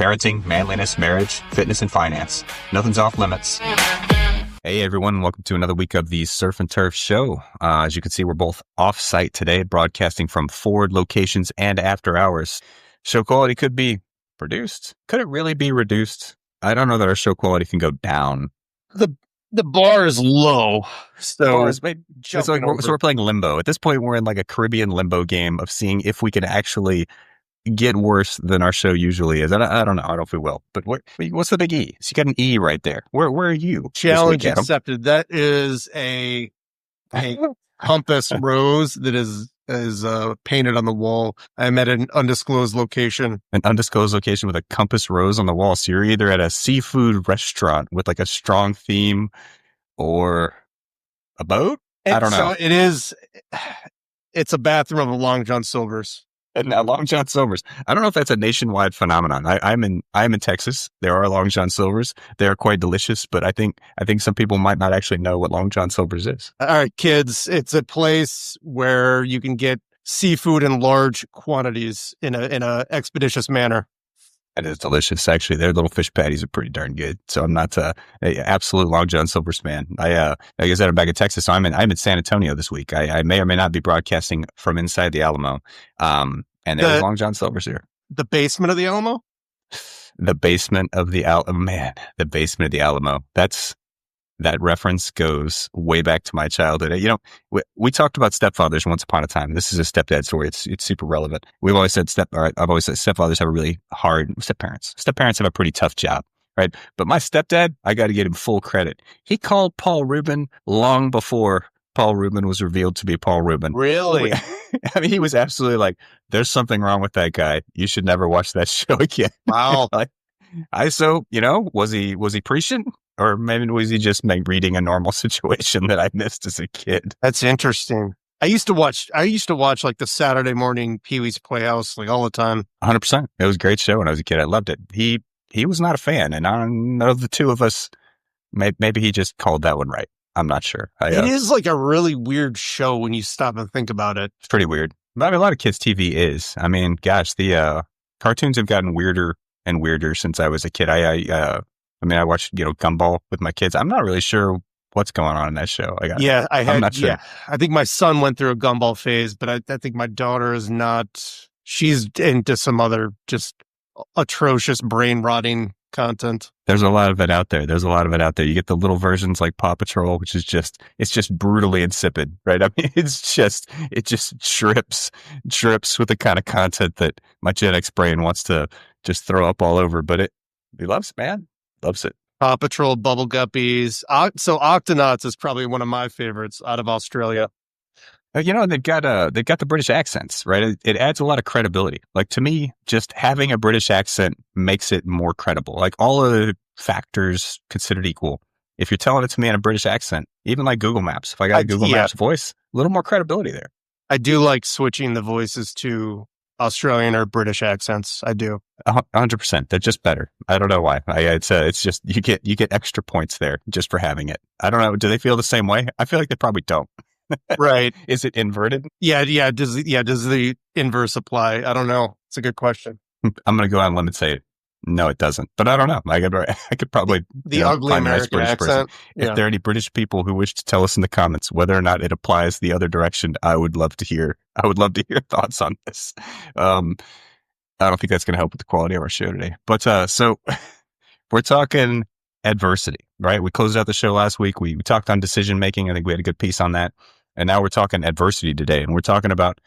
parenting, manliness, marriage, fitness, and finance. Nothing's off limits. Hey everyone, welcome to another week of the Surf and Turf Show. As you can see, we're both off-site today, broadcasting from forward locations and after hours. Show quality could be reduced. Could it really be reduced? I don't know that our show quality can go down. The bar is low, so we're playing limbo. At this point, we're in like a Caribbean limbo game of seeing if we can actually get worse than our show usually is. I don't know. I don't know if we will. But what's the big E? So you got an E right there. Where are you? Challenge accepted. That is a compass rose that is painted on the wall. I'm at an undisclosed location. An undisclosed location with a compass rose on the wall. So you're either at a seafood restaurant with like a strong theme or a boat? I don't know. So it's a bathroom of a Long John Silver's. And now Long John Silver's. I don't know if that's a nationwide phenomenon. I'm in Texas. There are Long John Silver's. They are quite delicious, but I think some people might not actually know what Long John Silver's is. All right, kids. It's a place where you can get seafood in large quantities in a expeditious manner. It is delicious, actually. Their little fish patties are pretty darn good. So I'm not an absolute Long John Silver's fan. Like I said, I'm back in Texas, so I'm in San Antonio this week. I may or may not be broadcasting from inside the Alamo. And there's Long John Silver's here. The basement of the Alamo? The basement of the Alamo. Man, the basement of the Alamo. That reference goes way back to my childhood. You know, we talked about stepfathers once upon a time. This is a stepdad story. It's super relevant. I've always said stepfathers have a really hard stepparents. Stepparents have a pretty tough job, right? But my stepdad, I got to give him full credit. He called Paul Rubin long before Paul Rubin was revealed to be Paul Rubin. Really? I mean, he was absolutely like, "There's something wrong with that guy. You should never watch that show again." Wow. Was he prescient? Or maybe was he just reading a normal situation that I missed as a kid? That's interesting. I used to watch like the Saturday morning Pee-wee's Playhouse like all the time. 100%. It was a great show when I was a kid. I loved it. He was not a fan, and I don't know the two of us. Maybe he just called that one right. I'm not sure. It is like a really weird show when you stop and think about it. It's pretty weird. I mean, a lot of kids' TV is. I mean, gosh, the cartoons have gotten weirder and weirder since I was a kid. I watched, Gumball with my kids. I'm not really sure what's going on in that show. I'm not sure. Yeah, I think my son went through a Gumball phase, but I think my daughter is not. She's into some other just atrocious brain rotting content. There's a lot of it out there. You get the little versions like Paw Patrol, which is just brutally insipid, right? I mean, it just drips with the kind of content that my Gen X brain wants to just throw up all over. But he loves it, man. Loves it. Paw Patrol, Bubble Guppies. So Octonauts is probably one of my favorites out of Australia. They've got the British accents, right? It adds a lot of credibility. Like, to me, just having a British accent makes it more credible. Like, all of the factors considered equal, if you're telling it to me in a British accent, even like Google Maps, if I got a Google Maps voice, a little more credibility there. I do like switching the voices to Australian or British accents. I do. 100%. They're just better. I don't know why. It's just you get extra points there just for having it. I don't know. Do they feel the same way? I feel like they probably don't. Right. Is it inverted? Yeah. Does the inverse apply? I don't know. It's a good question. I'm going to go out on a limb and say no, it doesn't. But I don't know. I could probably the ugly American accent. If there are any British people who wish to tell us in the comments whether or not it applies the other direction, I would love to hear thoughts on this. I don't think that's going to help with the quality of our show today. But so we're talking adversity, right? We closed out the show last week. We talked on decision making. I think we had a good piece on that. And now we're talking adversity today. And we're talking about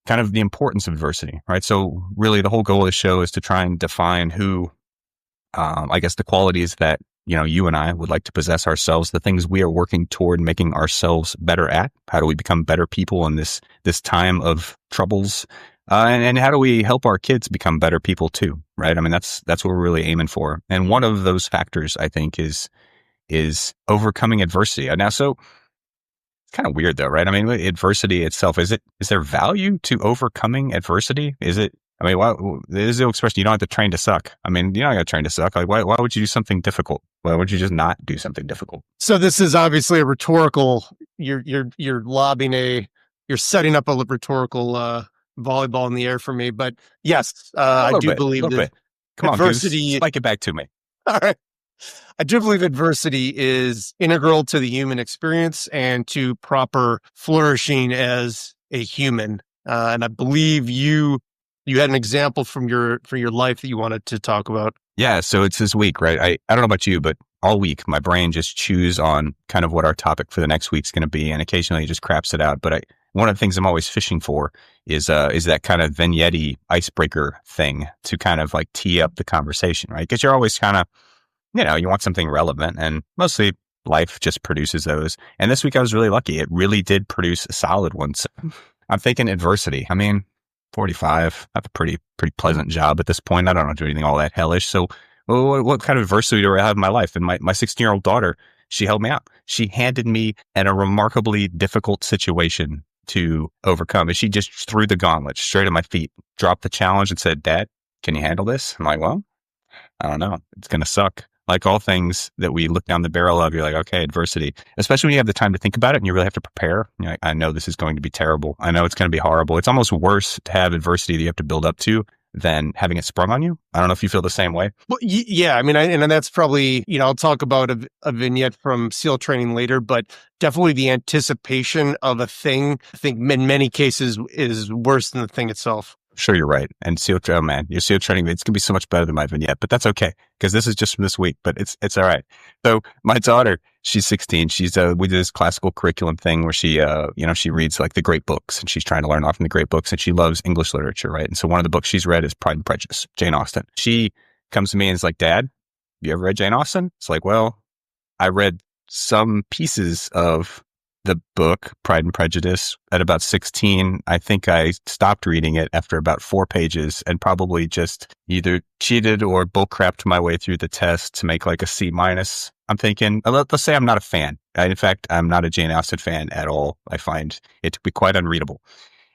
kind of the importance of adversity, right? So really the whole goal of the show is to try and define who, the qualities that, you and I would like to possess ourselves, the things we are working toward making ourselves better at. How do we become better people in this time of troubles? And how do we help our kids become better people too, right? I mean, that's what we're really aiming for. And one of those factors, I think, is overcoming adversity. Now, so it's kind of weird though, right? I mean, adversity itself, is there value to overcoming adversity? There's the expression, you don't have to train to suck. I mean, you're not going to train to suck. Like, why would you do something difficult? Why would you just not do something difficult? So this is obviously a rhetorical, you're setting up a rhetorical, volleyball in the air for me, but yes, I do believe that Come on, adversity. spike it back to me. All right. I do believe adversity is integral to the human experience and to proper flourishing as a human. And I believe you had an example from your life that you wanted to talk about. Yeah, so it's this week, right? I don't know about you, but all week my brain just chews on kind of what our topic for the next week's going to be, and occasionally it just craps it out. But one of the things I'm always fishing for is that kind of vignette icebreaker thing to kind of like tee up the conversation, right? Because you're always kind of, you want something relevant, and mostly life just produces those. And this week I was really lucky; it really did produce a solid one. So I'm thinking adversity. I mean, 45. I have a pretty pleasant job at this point. I don't do anything all that hellish. So what kind of adversity do I have in my life? And my 16-year-old daughter, she helped me out. She handed me in a remarkably difficult situation to overcome. And she just threw the gauntlet straight at my feet, dropped the challenge and said, "Dad, can you handle this?" I'm like, "Well, I don't know. It's going to suck." Like all things that we look down the barrel of, you're like, okay, adversity, especially when you have the time to think about it and you really have to prepare. You're like, I know this is going to be terrible. I know it's going to be horrible. It's almost worse to have adversity that you have to build up to than having it sprung on you. I don't know if you feel the same way. Well, yeah, I mean, and that's probably, I'll talk about a vignette from SEAL training later, but definitely the anticipation of a thing, I think in many cases is worse than the thing itself. Sure, you're right. And oh man, your SEAL training, it's going to be so much better than my vignette, but that's okay because this is just from this week, but it's all right. So my daughter, she's 16. We did this classical curriculum thing where she, she reads like the great books and she's trying to learn off from the great books and she loves English literature, right? And so one of the books she's read is Pride and Prejudice, Jane Austen. She comes to me and is like, "Dad, you ever read Jane Austen?" It's like, well, I read some pieces of the book Pride and Prejudice at about 16. I think I stopped reading it after about 4 pages and probably just either cheated or bullcrapped my way through the test to make like a C minus. I'm thinking, let's say I'm not a fan. In fact, I'm not a Jane Austen fan at all. I find it to be quite unreadable.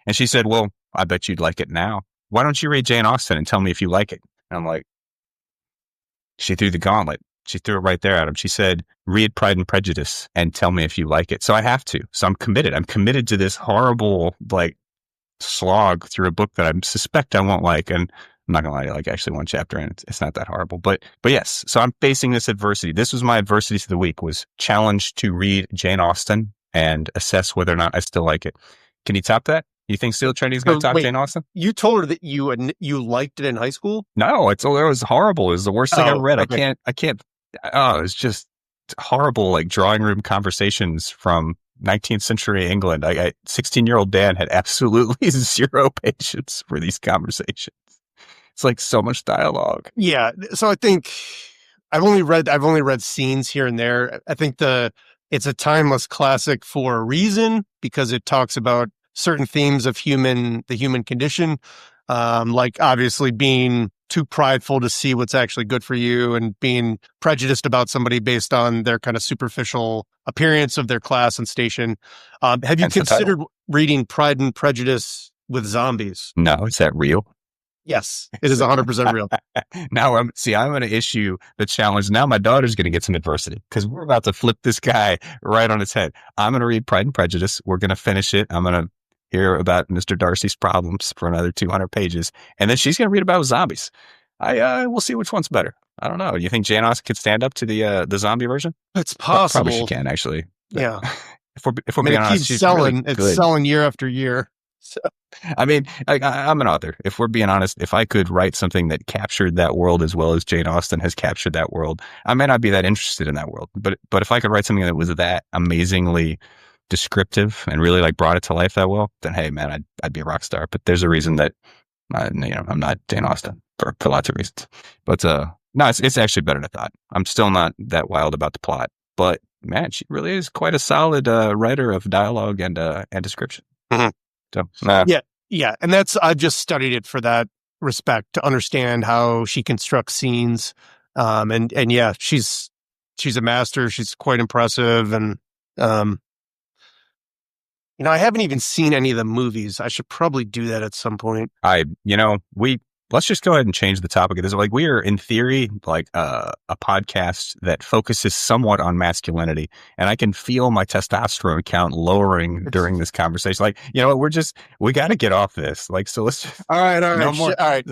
And she said, "Well, I bet you'd like it now. Why don't you read Jane Austen and tell me if you like it?" And I'm like, she threw the gauntlet. She threw it right there at him. She said, "Read Pride and Prejudice and tell me if you like it." So I have to. So I'm committed. I'm committed to this horrible, like, slog through a book that I suspect I won't like. And I'm not going to lie, like actually one chapter in, it's not that horrible. But yes, so I'm facing this adversity. This was my adversity to the week, was challenged to read Jane Austen and assess whether or not I still like it. Can you top that? You think SEAL training is going to top Jane Austen? You told her that you liked it in high school? No, it was horrible. It was the worst thing I ever read. Okay. I can't. Oh, it's just horrible, like drawing room conversations from 19th century England. 16-year-old Dan had absolutely zero patience for these conversations. It's like so much dialogue. Yeah. So I think I've only read scenes here and there. I think it's a timeless classic for a reason, because it talks about certain themes of the human condition. Like obviously being too prideful to see what's actually good for you and being prejudiced about somebody based on their kind of superficial appearance of their class and station. Have you considered reading Pride and Prejudice with zombies? No, is that real? Yes, it is 100% real. Now I'm going to issue the challenge. Now my daughter's going to get some adversity because we're about to flip this guy right on his head. I'm going to read Pride and Prejudice. We're going to finish it. I'm going to hear about Mr. Darcy's problems for another 200 pages. And then she's going to read about zombies. We'll see which one's better. I don't know. You think Jane Austen could stand up to the zombie version? It's possible. Probably she can, actually. Yeah. if we're being honest, she's selling. Really it's selling year after year. So. I mean, I'm an author. If we're being honest, if I could write something that captured that world as well as Jane Austen has captured that world, I may not be that interested in that world. But if I could write something that was that amazingly descriptive and really like brought it to life that well, then hey, man, I'd be a rock star. But there's a reason that I'm not Jane Austen for lots of reasons. But no, it's actually better than I thought. I'm still not that wild about the plot, but man, she really is quite a solid writer of dialogue and description. Mm-hmm. So yeah, and I've just studied it for that respect to understand how she constructs scenes, and yeah, she's a master. She's quite impressive, and I haven't even seen any of the movies. I should probably do that at some point. we let's just go ahead and change the topic of this. Like, we are in theory like a podcast that focuses somewhat on masculinity, and I can feel my testosterone count lowering during this conversation. Like, you know what? We got to get off this. Like, so let's just All right, no more, all right.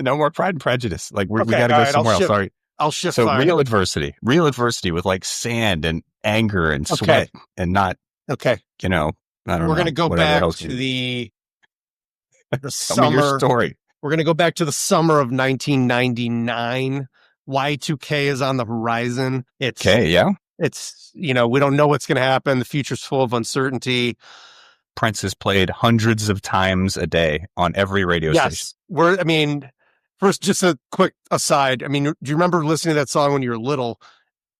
no more Pride and Prejudice. Like, we Okay, got to all go right. somewhere else. Sorry. I'll shift. So fire. real adversity with like sand and anger and sweat and not, okay. you know, I don't know. We're going to go back to the Tell me your story. We're going to go back to the summer of 1999. Y2K is on the horizon. It's we don't know what's going to happen. The future's full of uncertainty. Prince is played hundreds of times a day on every radio station. First, just a quick aside. I mean, do you remember listening to that song when you were little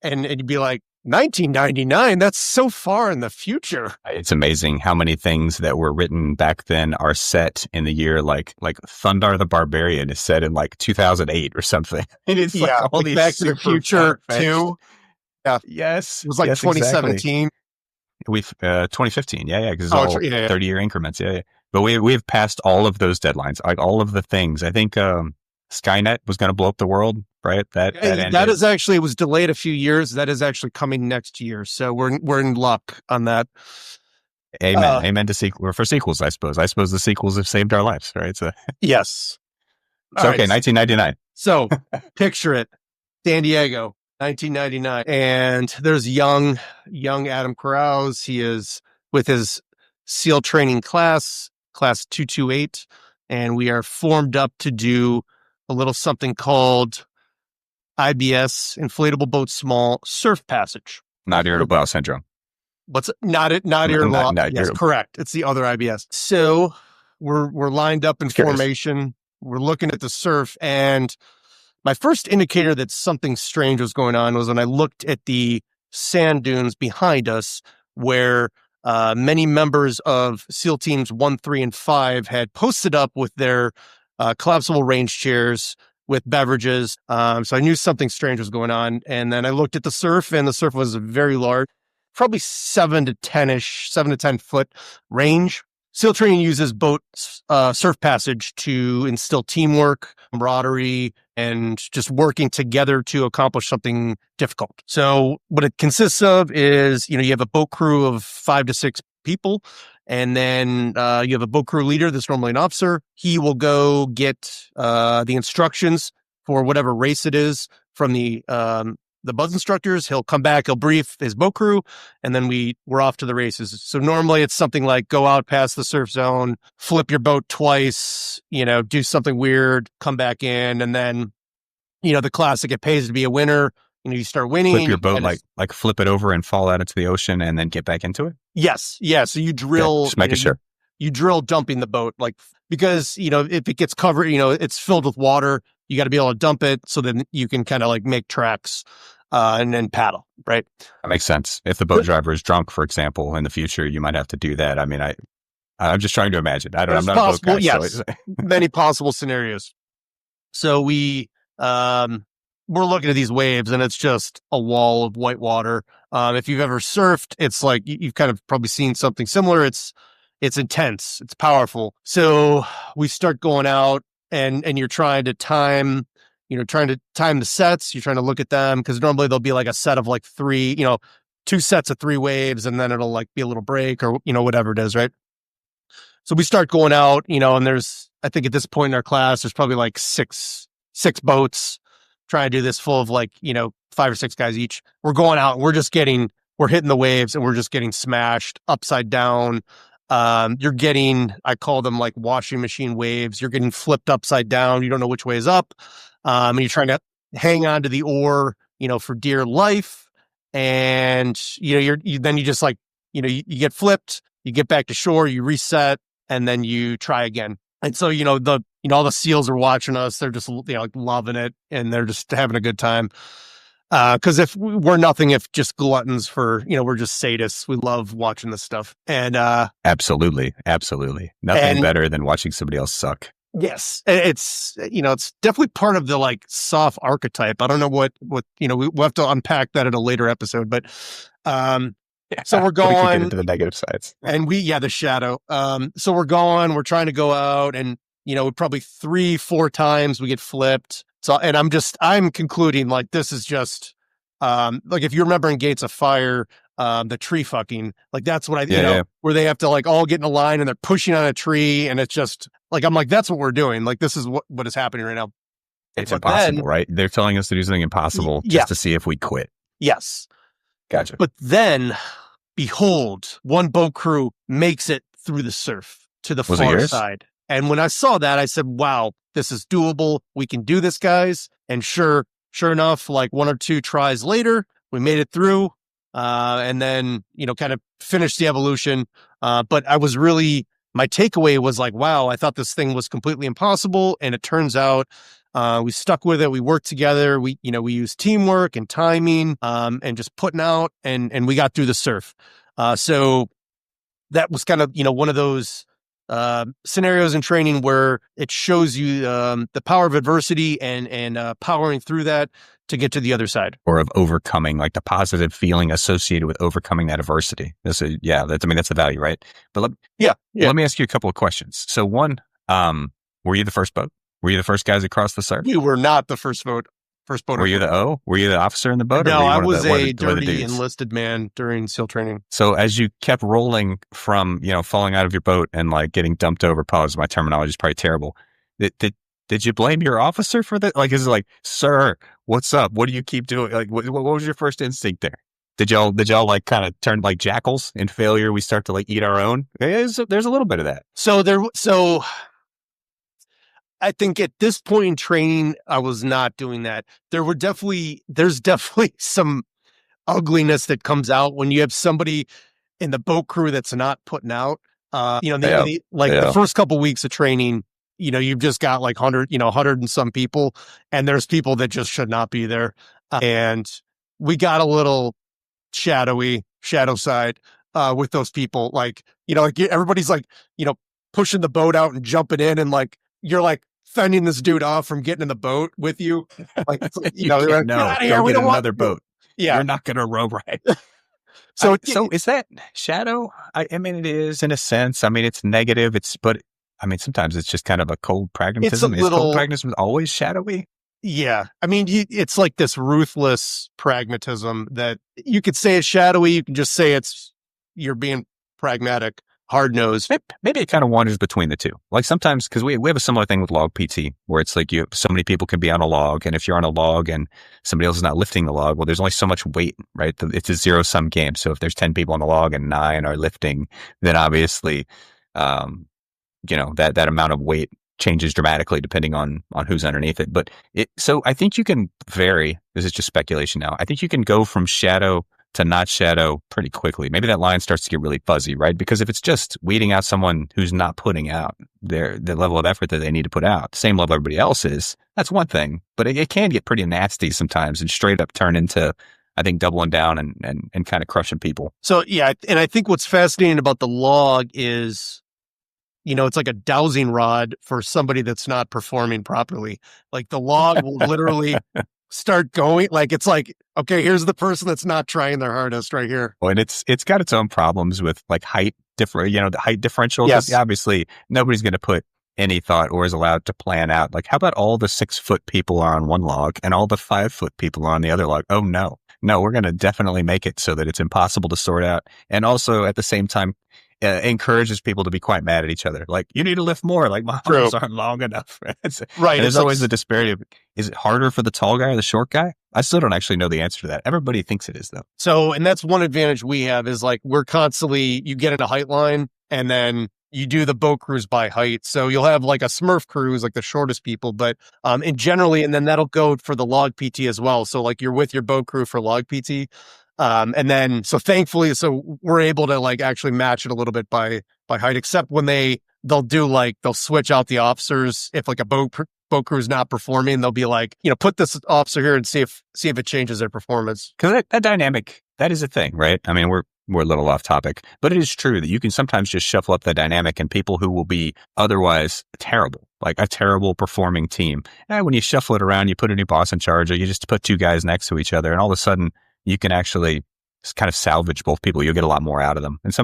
and you'd be like, 1999, that's so far in the future. It's amazing how many things that were written back then are set in the year like Thundar the Barbarian is set in like 2008 or something. And it's like all these Back to the Future too. Yeah. Yes. It was like 2017. Exactly. 2015. Yeah. Because it's all 30-year increments. Yeah. But we've passed all of those deadlines, like all of the things. I think Skynet was going to blow up the world, right? That is actually, it was delayed a few years. That is actually coming next year. So we're in luck on that. Amen. Amen to sequels, I suppose. I suppose the sequels have saved our lives, right? So yes. So, okay, 1999. So picture it. San Diego, 1999. And there's young Adam Karaoguz. He is with his SEAL training class 228. And we are formed up to do a little something called IBS, inflatable boat small surf passage. Not irritable bowel syndrome. What's not irritable? Yes, correct. It's the other IBS. So we're lined up in formation. We're looking at the surf, and my first indicator that something strange was going on was when I looked at the sand dunes behind us, where many members of SEAL teams 1, 3, and 5 had posted up with their collapsible range chairs with beverages. So I knew something strange was going on. And then I looked at the surf, and the surf was very large, probably 7 to 10 foot range. SEAL training uses boat surf passage to instill teamwork, camaraderie, and just working together to accomplish something difficult. So what it consists of is, you have a boat crew of 5 to 6 people. And then you have a boat crew leader that's normally an officer. He will go get the instructions for whatever race it is from the buzz instructors. He'll come back, he'll brief his boat crew, and then we're off to the races. So normally it's something like go out past the surf zone, flip your boat twice, do something weird, come back in, and then, the classic, it pays to be a winner. You start winning. Flip your boat, like flip it over and fall out into the ocean and then get back into it? Yes. Yeah. So you drill. Just making sure. You drill dumping the boat, because, if it gets covered, it's filled with water, you got to be able to dump it so then you can kind of make tracks and then paddle, right? That makes sense. If the boat driver is drunk, for example, in the future, you might have to do that. I mean, I'm just trying to imagine. I'm not a boat guy. Yes. So many possible scenarios. So we're looking at these waves, and it's just a wall of white water. If you've ever surfed, it's like you've kind of probably seen something similar. It's intense. It's powerful. So we start going out, and you're trying to time the sets. You're trying to look at them, because normally there'll be like a set of 3, 2 sets of 3 waves, and then it'll be a little break or, whatever it is, right? So we start going out, and there's, I think at this point in our class, there's probably six boats trying to do this full of 5 or 6 guys each. We're going out and we're hitting the waves, and we're just getting smashed upside down. You're getting, I call them washing machine waves. You're getting flipped upside down. You don't know which way is up. And you're trying to hang on to the oar, for dear life. And, you get flipped, you get back to shore, you reset, and then you try again. And so, all the SEALs are watching us. They're just, loving it, and they're just having a good time. Because if we're nothing, if just gluttons for, we're just sadists. We love watching this stuff. And absolutely. Nothing better than watching somebody else suck. Yes, it's it's definitely part of the soft archetype. I don't know what we'll have to unpack that in a later episode, but so we're going we can get into the negative sides, and the shadow. So we're trying to go out, and probably 3-4 times we get flipped. So, and I'm concluding like this is just, like if you remember in Gates of Fire, the tree fucking, like that's what where they have to like all get in a line and they're pushing on a tree, and it's just like, I'm like, that's what we're doing. Like this is what is happening right now. It's But impossible, then, right? They're telling us to do something impossible yeah, just to see if we quit. yes. Gotcha. But then, behold, one boat crew makes it through the surf to the Was it far yours? side. And when I saw that, I said, wow, this is doable. We can do this, guys. And sure enough, like 1 or 2 tries later, we made it through, and then, kind of finished the evolution. But my takeaway was like, wow, I thought this thing was completely impossible. And it turns out, we stuck with it. We worked together. We used teamwork and timing, and just putting out, and we got through the surf. So that was kind of, one of those scenarios in training where it shows you the power of adversity and powering through that to get to the other side. Or of overcoming, like the positive feeling associated with overcoming that adversity. That's the value, right? But let me ask you a couple of questions. So one, were you the first boat? Were you the first guys across the surf? We were not the first boat. Were you the O? Were you the officer in the boat? No, or were you I one was of the, a one of the dirty dudes? enlisted man during SEAL training. So as you kept rolling from, falling out of your boat and like getting dumped over, pause, my terminology is probably terrible. Did you blame your officer for that? Like, is it like, sir, what's up? What do you keep doing? Like, what was your first instinct there? Did y'all like kind of turn like jackals in failure? We start to like eat our own. There's a little bit of that. So I think at this point in training, I was not doing that. There's definitely some ugliness that comes out when you have somebody in the boat crew that's not putting out. The first couple weeks of training, you've just got like 100 and some people, and there's people that just should not be there. And we got a little shadow side, with those people. Like, like everybody's like, pushing the boat out and jumping in, and like, you're like fending this dude off from getting in the boat with you. Like, they're like, no, get out of here. We don't want another boat. Yeah. You're not going to row right. So is that shadow? I mean, it is in a sense. I mean, it's negative. But sometimes it's just kind of a cold pragmatism. Is cold pragmatism always shadowy? Yeah. I mean, it's like this ruthless pragmatism that you could say is shadowy. You can just say you're being pragmatic, hard-nosed. Maybe it kind of wanders between the two. Like sometimes, because we have a similar thing with log PT, where it's like so many people can be on a log, and if you're on a log and somebody else is not lifting the log, well, there's only so much weight, right? It's a zero-sum game. So if there's 10 people on the log and 9 are lifting, then obviously, that amount of weight changes dramatically depending on who's underneath it. But so I think you can vary. This is just speculation now. I think you can go from shadow to not shadow pretty quickly. Maybe that line starts to get really fuzzy, right? Because if it's just weeding out someone who's not putting out the level of effort that they need to put out, same level everybody else is, that's one thing. But it can get pretty nasty sometimes and straight up turn into, I think, doubling down and kind of crushing people. So yeah, and I think what's fascinating about the log is, it's like a dowsing rod for somebody that's not performing properly. Like the log will literally start going, like, it's like, okay, here's the person that's not trying their hardest right here. Well, and it's got its own problems with like height the height differential. Yes. Obviously nobody's going to put any thought or is allowed to plan out, like, how about all the 6-foot people are on one log and all the 5-foot people are on the other log? Oh no, we're going to definitely make it so that it's impossible to sort out. And also at the same time, encourages people to be quite mad at each other. Like, you need to lift more. Like, my arms aren't long enough. Right. And there's always a disparity of, is it harder for the tall guy or the short guy? I still don't actually know the answer to that. Everybody thinks it is, though. So, and that's one advantage we have is like, we're constantly, you get in a height line and then you do the boat crews by height. So you'll have like a Smurf crew is like the shortest people, but and generally, and then that'll go for the log PT as well. So like you're with your boat crew for log PT. And then, so thankfully, so we're able to like actually match it a little bit by height, except when they'll switch out the officers. If like a boat crew is not performing, they'll be like, put this officer here and see if it changes their performance. Cause that dynamic, that is a thing, right? I mean, we're a little off topic, but it is true that you can sometimes just shuffle up that dynamic and people who will be otherwise terrible, like a terrible performing team. And when you shuffle it around, you put a new boss in charge, or you just put 2 guys next to each other, and all of a sudden you can actually kind of salvage both people. You'll get a lot more out of them. And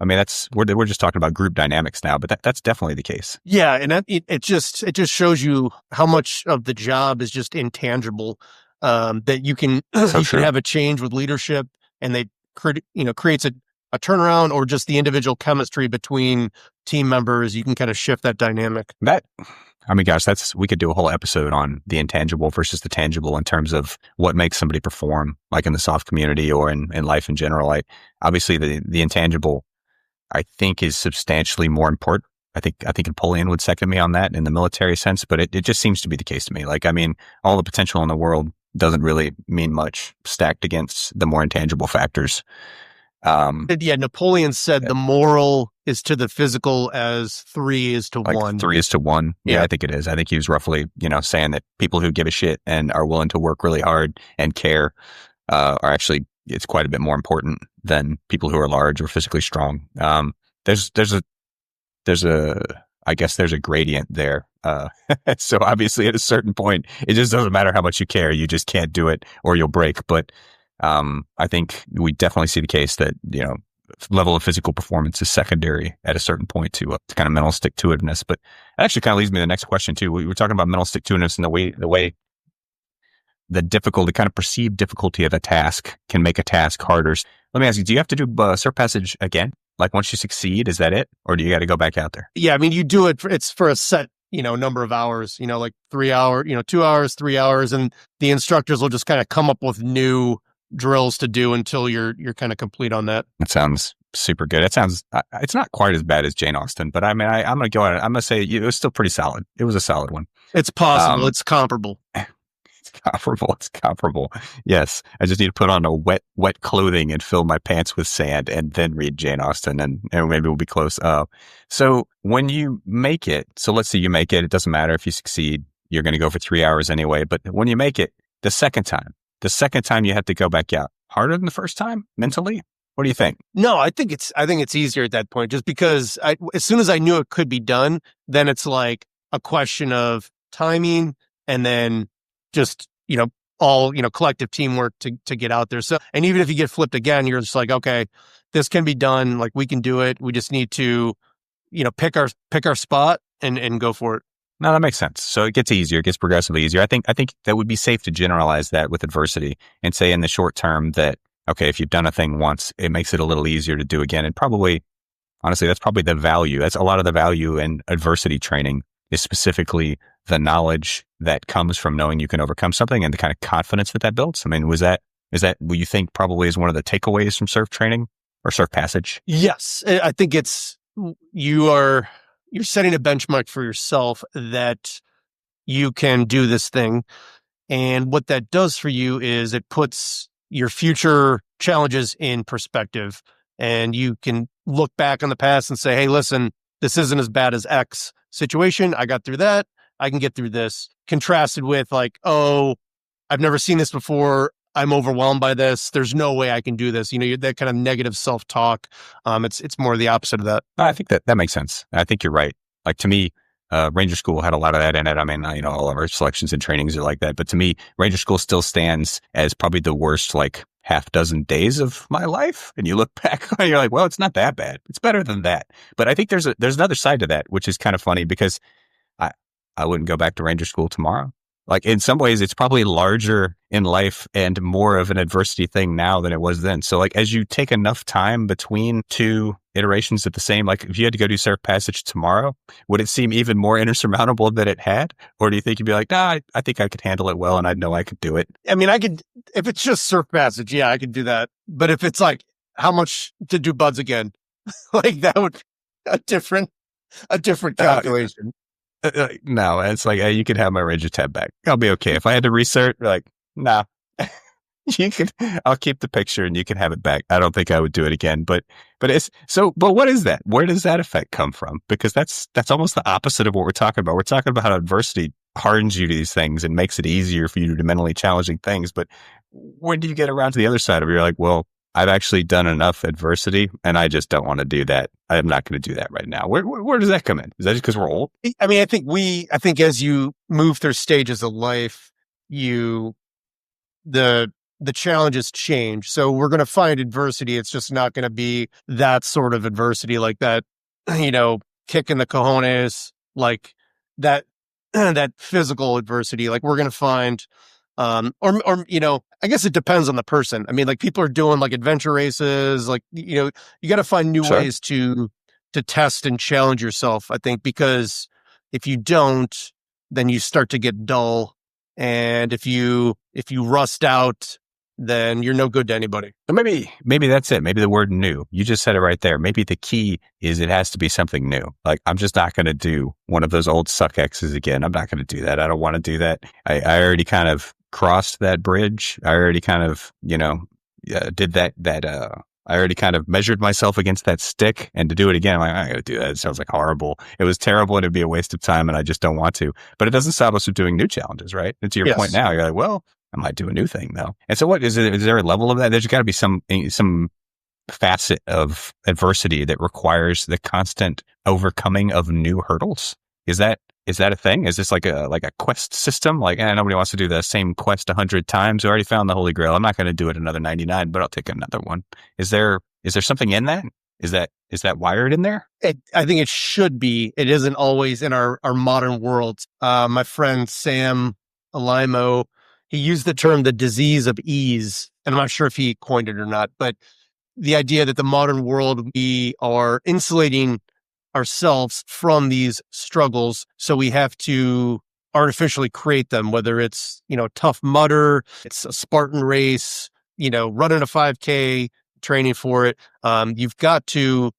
I mean, we're just talking about group dynamics now, but that's definitely the case. Yeah, and it just shows you how much of the job is just intangible. That you can So you can true. have a change with leadership, and they creates a turnaround, or just the individual chemistry between team members. You can kind of shift that dynamic. That, I mean, gosh, we could do a whole episode on the intangible versus the tangible in terms of what makes somebody perform, like in the soft community or in life in general. Like, obviously, the intangible, I think, is substantially more important. I think Napoleon would second me on that in the military sense, but it just seems to be the case to me. Like, I mean, all the potential in the world doesn't really mean much stacked against the more intangible factors. Yeah, Napoleon said the moral is to the physical as 3 is to like 1. 3:1. Yeah, I think it is. I think he was roughly, saying that people who give a shit and are willing to work really hard and care are actually, it's quite a bit more important than people who are large or physically strong. There's a, I guess there's a gradient there. So obviously at a certain point, it just doesn't matter how much you care. You just can't do it or you'll break. But I think we definitely see the case that, level of physical performance is secondary at a certain point to kind of mental stick-to-itiveness. But that actually kind of leads me to the next question too. We were talking about mental stick-to-itiveness and the kind of perceived difficulty of a task can make a task harder. Let me ask you, do you have to do surf passage again? Like once you succeed, is that it? Or do you got to go back out there? Yeah, I mean, you do it. It's for a set, number of hours. Like 3 hour, 2 hours, 3 hours, and the instructors will just kind of come up with new drills to do until you're kind of complete on that. That sounds super good. It's not quite as bad as Jane Austen, but I mean, I'm going to go out. I'm going to say it was still pretty solid. It was a solid one. It's possible. It's comparable. It's comparable. It's comparable. Yes. I just need to put on a wet clothing and fill my pants with sand and then read Jane Austen and maybe we'll be close. So when you make it, so let's say you make it, it doesn't matter if you succeed, you're going to go for 3 hours anyway. But when you make it the second time you have to go back out, harder than the first time mentally? What do you think? No, I think it's easier at that point, just because as soon as I knew it could be done, then it's like a question of timing and then just, all, collective teamwork to get out there. So, and even if you get flipped again, you're just like, okay, this can be done. Like we can do it. We just need to, pick our spot and go for it. No, that makes sense. So it gets easier. It gets progressively easier. I think that would be safe to generalize that with adversity and say in the short term that, okay, if you've done a thing once, it makes it a little easier to do again. And probably, honestly, that's probably the value. That's a lot of the value in adversity training is specifically the knowledge that comes from knowing you can overcome something and the kind of confidence that builds. I mean, is that what you think probably is one of the takeaways from surf training or surf passage? Yes. I think you're setting a benchmark for yourself that you can do this thing. And what that does for you is it puts your future challenges in perspective, and you can look back on the past and say, hey, listen, this isn't as bad as X situation. I got through that. I can get through this. Contrasted with like, oh, I've never seen this before. I'm overwhelmed by this. There's no way I can do this. That kind of negative self-talk. It's more the opposite of that. I think that makes sense. I think you're right. Like to me, Ranger School had a lot of that in it. I mean, all of our selections and trainings are like that. But to me, Ranger School still stands as probably the worst, like half dozen days of my life. And you look back and you're like, well, it's not that bad. It's better than that. But I think there's another side to that, which is kind of funny because I wouldn't go back to Ranger School tomorrow. Like in some ways, it's probably larger in life and more of an adversity thing now than it was then. So like as you take enough time between two iterations of the same, like if you had to go do surf passage tomorrow, would it seem even more insurmountable than it had? Or do you think you'd be like, nah, I think I could handle it well and I'd know I could do it? I mean, if it's just surf passage, yeah, I could do that. But if it's like how much to do buds again, like that would be a different calculation. No, it's like, you can have my Ranger tab back. I'll be okay. If I had to restart, like, nah, I'll keep the picture and you can have it back. I don't think I would do it again, but what is that? Where does that effect come from? Because that's almost the opposite of what we're talking about. We're talking about how adversity hardens you to these things and makes it easier for you to do mentally challenging things. But when do you get around to the other side of it? You're like, well, I've actually done enough adversity and I just don't want to do that. I'm not going to do that right now. Where does that come in? Is that just because we're old? I mean, I think as you move through stages of life, the the challenges change. So we're going to find adversity. It's just not going to be that sort of adversity like that, kick in the cojones, like that, that physical adversity. Like we're going to find, I guess it depends on the person. I mean, like people are doing like adventure races, like, you got to find new Sure. ways to test and challenge yourself, I think, because if you don't, then you start to get dull. And if you rust out, then you're no good to anybody. So maybe that's it. Maybe the word new. You just said it right there. Maybe the key is it has to be something new. Like I'm just not going to do one of those old suck X's again. I'm not going to do that. I don't want to do that. I already kind of crossed that bridge. I already kind of, did that. I already kind of measured myself against that stick, and to do it again, I'm like, I got to do that. It sounds like horrible. It was terrible, and it'd be a waste of time, and I just don't want to. But it doesn't stop us from doing new challenges, right? And to your point Yes. now, you're like, well, I might do a new thing though. And so, what is it? Is there a level of that? There's got to be some facet of adversity that requires the constant overcoming of new hurdles. Is that a thing? Is this like a quest system? Like, nobody wants to do the same quest 100 times. I already found the Holy Grail. I'm not going to do it another 99, but I'll take another one. Is there something in that? Is that wired in there? I think it should be. It isn't always in our modern world. My friend Sam Alimo, he used the term the disease of ease. And I'm not sure if he coined it or not, but the idea that the modern world, we are insulating ourselves from these struggles. So we have to artificially create them, whether it's, Tough Mudder, it's a Spartan race, running a 5K, training for it. You've got to,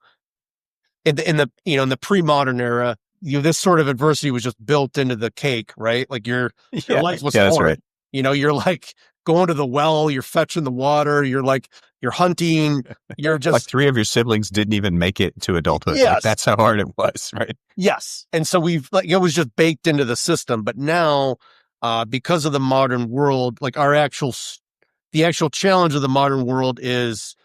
in the pre-modern era, this sort of adversity was just built into the cake, right? Like your Yeah, life was yeah, that's hard. right. You're like going to the well, you're fetching the water, you're hunting, you're Like just, 3 of your siblings didn't even make it to adulthood. Like yes, that's how hard it was, right? yes. And so we've like, it was just baked into the system. But now, because of the modern world, like the actual challenge of the modern world is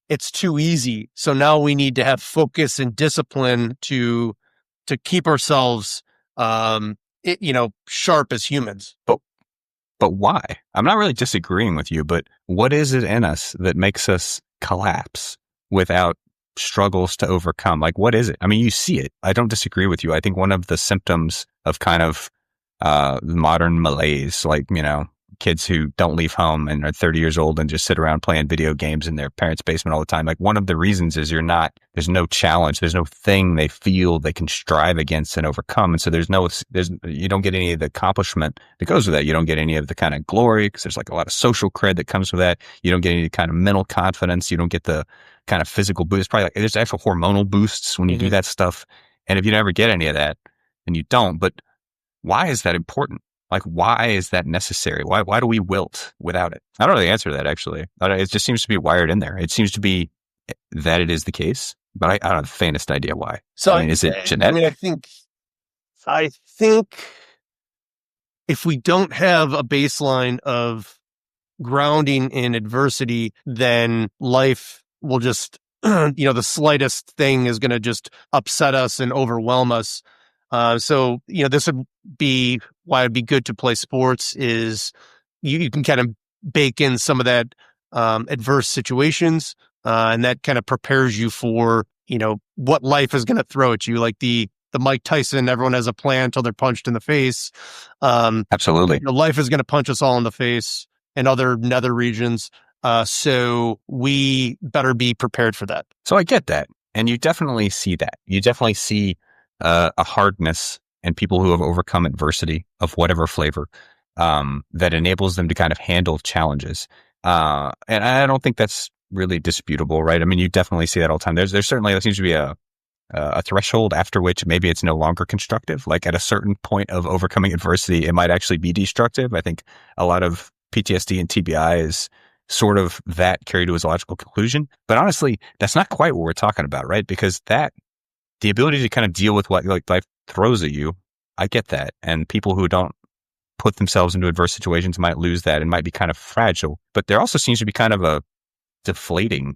it's too easy. So now we need to have focus and discipline to keep ourselves, sharp as humans. But why? I'm not really disagreeing with you, but what is it in us that makes us collapse without struggles to overcome? Like, what is it? I mean, you see it. I don't disagree with you. I think one of the symptoms of kind of modern malaise, like, kids who don't leave home and are 30 years old and just sit around playing video games in their parents' basement all the time. Like one of the reasons is there's no challenge. There's no thing they feel they can strive against and overcome. And so you don't get any of the accomplishment that goes with that. You don't get any of the kind of glory because there's like a lot of social cred that comes with that. You don't get any kind of mental confidence. You don't get the kind of physical boost. Probably like there's actual hormonal boosts when you do that stuff. And if you never get any of that, then you don't. But why is that important? Like, why is that necessary? Why do we wilt without it? I don't know the answer to that, actually. It just seems to be wired in there. It seems to be that it is the case, but I don't have the faintest idea why. So, I mean, is it genetic? I think if we don't have a baseline of grounding in adversity, then life will just, the slightest thing is going to just upset us and overwhelm us. So, this would be why it'd be good to play sports is you can kind of bake in some of that adverse situations, and that kind of prepares you for, what life is going to throw at you. Like the Mike Tyson, everyone has a plan until they're punched in the face. Absolutely. Life is going to punch us all in the face in other nether regions. So we better be prepared for that. So I get that. And you definitely see that. You definitely see a hardness in people who have overcome adversity of whatever flavor that enables them to kind of handle challenges. And I don't think that's really disputable, right? I mean, you definitely see that all the time. There seems to be a threshold after which maybe it's no longer constructive. Like at a certain point of overcoming adversity, it might actually be destructive. I think a lot of PTSD and TBI is sort of that carried to its logical conclusion. But honestly, that's not quite what we're talking about, right? Because the ability to kind of deal with what like life throws at you, I get that. And people who don't put themselves into adverse situations might lose that and might be kind of fragile. But there also seems to be kind of a deflating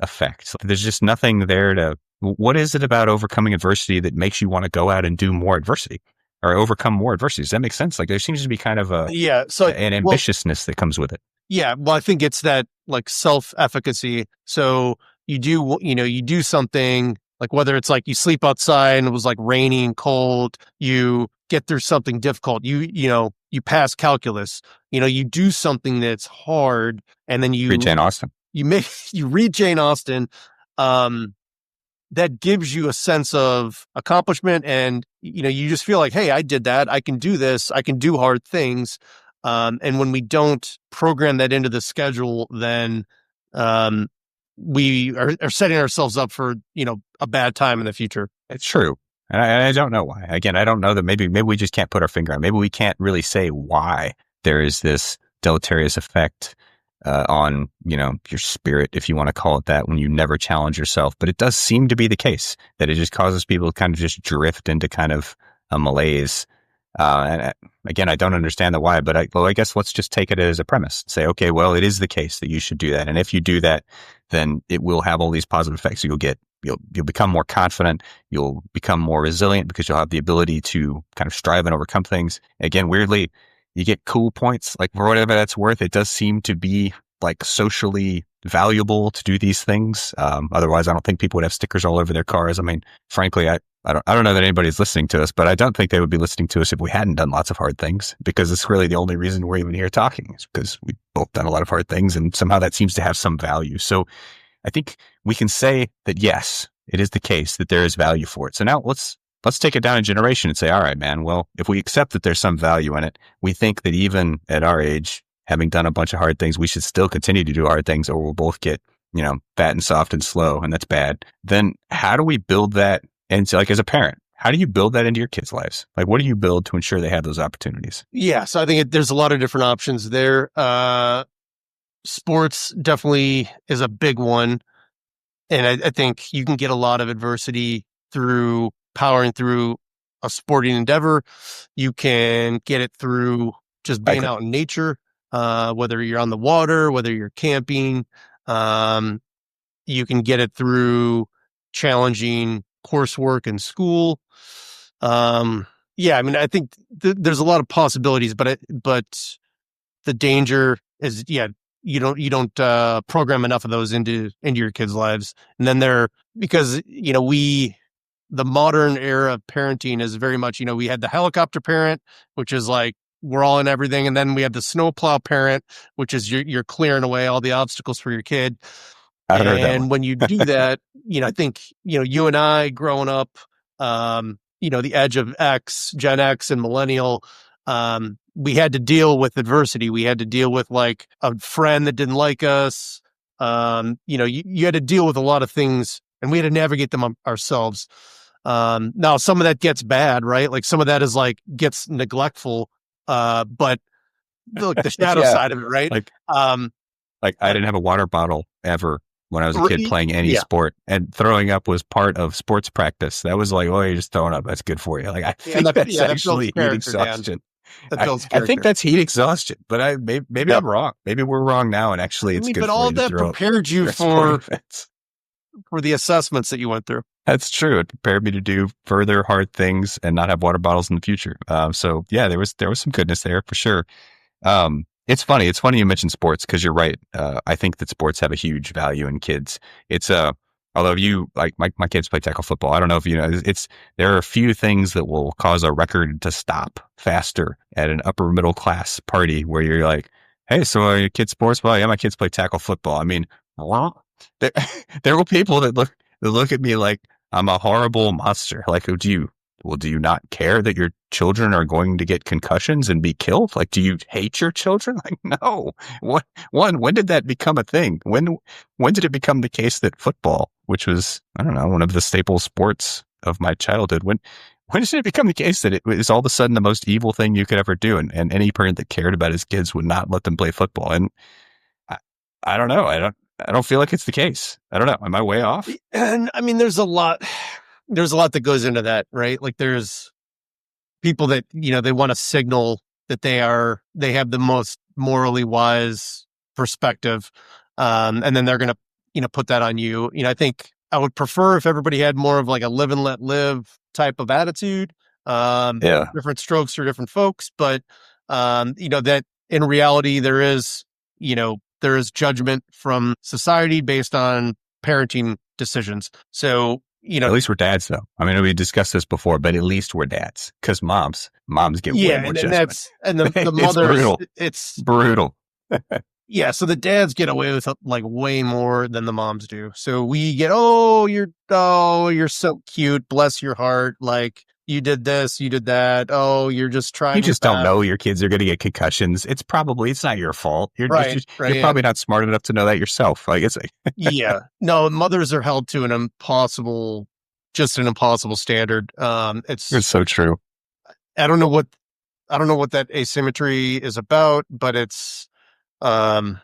effect. There's just nothing there what is it about overcoming adversity that makes you want to go out and do more adversity or overcome more adversity? Does that make sense? Like there seems to be kind of an ambitiousness that comes with it. Yeah, well, I think it's that like self-efficacy. So you do something like whether it's like you sleep outside and it was like raining, cold, you get through something difficult. You pass calculus. You do something that's hard and then Read Jane Austen. you make you read Jane Austen. Um that gives you a sense of accomplishment and you just feel like, hey, I did that, I can do this, I can do hard things. And when we don't program that into the schedule, then um, we are setting ourselves up for a bad time in the future. It's true. And I don't know why. Again, I don't know that maybe we just can't put our finger on it. Maybe we can't really say why there is this deleterious effect on, your spirit, if you want to call it that, when you never challenge yourself. But it does seem to be the case that it just causes people to kind of just drift into kind of a malaise. And again, I don't understand the why, but I guess let's just take it as a premise. Say, okay, well, it is the case that you should do that. And if you do that, then it will have all these positive effects. You'll become more confident. You'll become more resilient because you'll have the ability to kind of strive and overcome things. Again, weirdly, you get cool points, like for whatever that's worth. It does seem to be like socially valuable to do these things. Otherwise, I don't think people would have stickers all over their cars. I mean, frankly, I don't know that anybody's listening to us, but I don't think they would be listening to us if we hadn't done lots of hard things, because it's really the only reason we're even here talking is because we've both done a lot of hard things and somehow that seems to have some value. So I think we can say that, yes, it is the case that there is value for it. So now let's take it down a generation and say, all right, man, well, if we accept that there's some value in it, we think that even at our age, having done a bunch of hard things, we should still continue to do hard things or we'll both get, fat and soft and slow. And that's bad. Then how do we build that? And so, like, as a parent, how do you build that into your kids' lives? Like, what do you build to ensure they have those opportunities? Yeah, so I think there's a lot of different options there. Sports definitely is a big one. And I think you can get a lot of adversity through powering through a sporting endeavor. You can get it through just I being agree. out in nature, whether you're on the water, whether you're camping. Um, you can get it through challenging coursework in school. Um, yeah, I mean, I think there's a lot of possibilities, but the danger is, yeah, you don't program enough of those into your kids' lives, and then because the modern era of parenting is very much, we had the helicopter parent, which is like we're all in everything, and then we have the snowplow parent, which is you're clearing away all the obstacles for your kid. I haven't heard that one. And when you do that, I think, you and I growing up, the edge of Gen X and millennial, we had to deal with adversity. We had to deal with like a friend that didn't like us. You had to deal with a lot of things and we had to navigate them ourselves. Now some of that gets bad, right? Like some of that is like gets neglectful. But look, the shadow Yeah. side of it, right? Like, Um, I didn't have a water bottle ever when I was a kid re- playing any yeah. sport, and throwing up was part of sports practice. That was like, oh, you're just throwing up. That's good for you. Like, I Yeah, think that's that builds actually heat character, Dan. exhaustion. That I, builds I think character. that's heat exhaustion, but maybe Yep. I'm wrong. Maybe we're wrong now, and actually I it's mean, good but for all you of to that throw up prepared you during sporting for events. the assessments that you went through. That's true. It prepared me to do further hard things and not have water bottles in the future. So yeah, there was some goodness there for sure. It's funny. It's funny you mentioned sports because you're right. I think that sports have a huge value in kids. It's although you like my kids play tackle football. I don't know if you know. There are a few things that will cause a record to stop faster at an upper middle class party where you're like, hey, so are your kids sports? Well, yeah, my kids play tackle football. I mean, well, there, there were people that look at me like I'm a horrible monster. Like, do you not care that your children are going to get concussions and be killed? Like, do you hate your children? Like, no. When did that become a thing? When did it become the case that football, which was, I don't know, one of the staple sports of my childhood, when did it become the case that it was all of a sudden the most evil thing you could ever do? And any parent that cared about his kids would not let them play football. And I, I don't know. I don't feel like it's the case. I don't know. Am I way off? And I mean, there's a lot that goes into that, right? Like there's people that, they want to signal that they have the most morally wise perspective. And then they're going to, put that on you. I think I would prefer if everybody had more of like a live and let live type of attitude. Yeah. Different strokes for different folks, but, that in reality, there is, there is judgment from society based on parenting decisions. So, At least we're dads, though. I mean, we discussed this before, but at least we're dads because moms get way yeah, more and judgment. that's, and the It's mothers, brutal, it's, brutal. yeah, so the dads get away with like way more than the moms do. So we get, you're so cute, bless your heart, like you did this, you did that. Oh, you're just You trying your just don't best. know your kids are going to get concussions. It's not your fault. Right, right, You're yeah. probably not smart enough to know that yourself. Like it's like, Yeah. No, mothers are held to an impossible standard. it's so true. I don't know what, I don't know what that asymmetry is about, but um,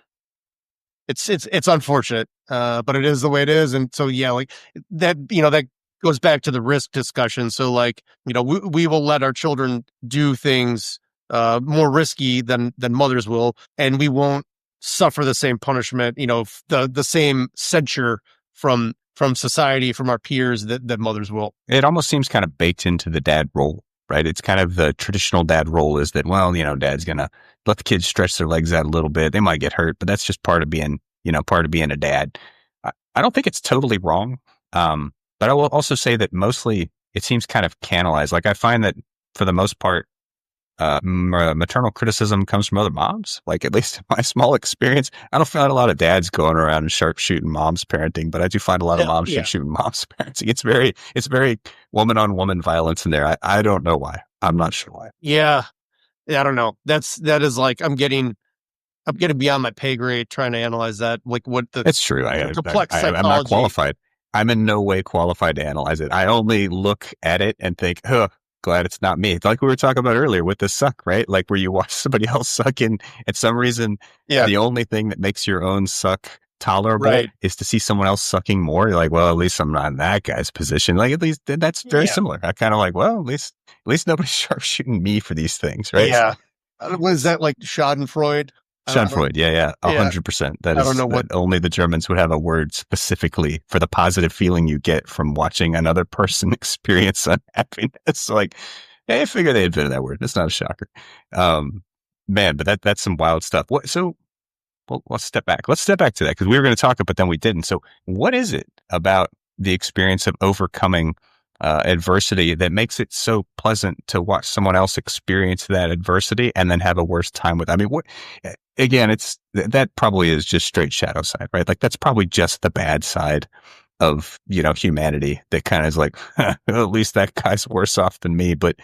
it's unfortunate, but it is the way it is. And so, yeah, like that goes back to the risk discussion. So like, we will let our children do things, more risky than mothers will, and we won't suffer the same punishment, the same censure from society, from our peers that mothers will. It almost seems kind of baked into the dad role, right? It's kind of the traditional dad role is that, well, dad's going to let the kids stretch their legs out a little bit. They might get hurt, but that's just part of being a dad. I don't think it's totally wrong. But I will also say that mostly it seems kind of canalized. Like I find that for the most part, maternal criticism comes from other moms. Like at least in my small experience, I don't find a lot of dads going around and sharpshooting moms parenting, but I do find a lot of Yeah, moms yeah, shooting moms parenting. It's very woman on woman violence in there. I don't know why. I'm not sure why. yeah. I don't know. That is like I'm getting beyond my pay grade trying to analyze that, like what the It's true. complex I'm not psychology. qualified. I'm in no way qualified to analyze it. I only look at it and think, huh, glad it's not me. It's like we were talking about earlier with the suck, right? Like where you watch somebody else suck and at some reason, Yeah, the only thing that makes your own suck tolerable right. is to see someone else sucking more. You're like, well, at least I'm not in that guy's position. Like at least that's very Yeah, similar. I kind of like, well, at least nobody's sharpshooting me for these things, right? yeah. Was that like Schadenfreude? I don't. Schadenfreude, yeah, Yeah, 100%. That I don't is know what. that only the Germans would have a word specifically for the positive feeling you get from watching another person experience unhappiness. Like, yeah, I figure they invented that word. It's not a shocker. Um, Man, but that's some wild stuff. Well, let's step back. Let's step back to that because we were going to talk it, but then we didn't. So, what is it about the experience of overcoming adversity that makes it so pleasant to watch someone else experience that adversity and then have a worse time with? I mean, what? Again, that probably is just straight shadow side, right? Like that's probably just the bad side of humanity that kind of is like, huh, at least that guy's worse off than me, but.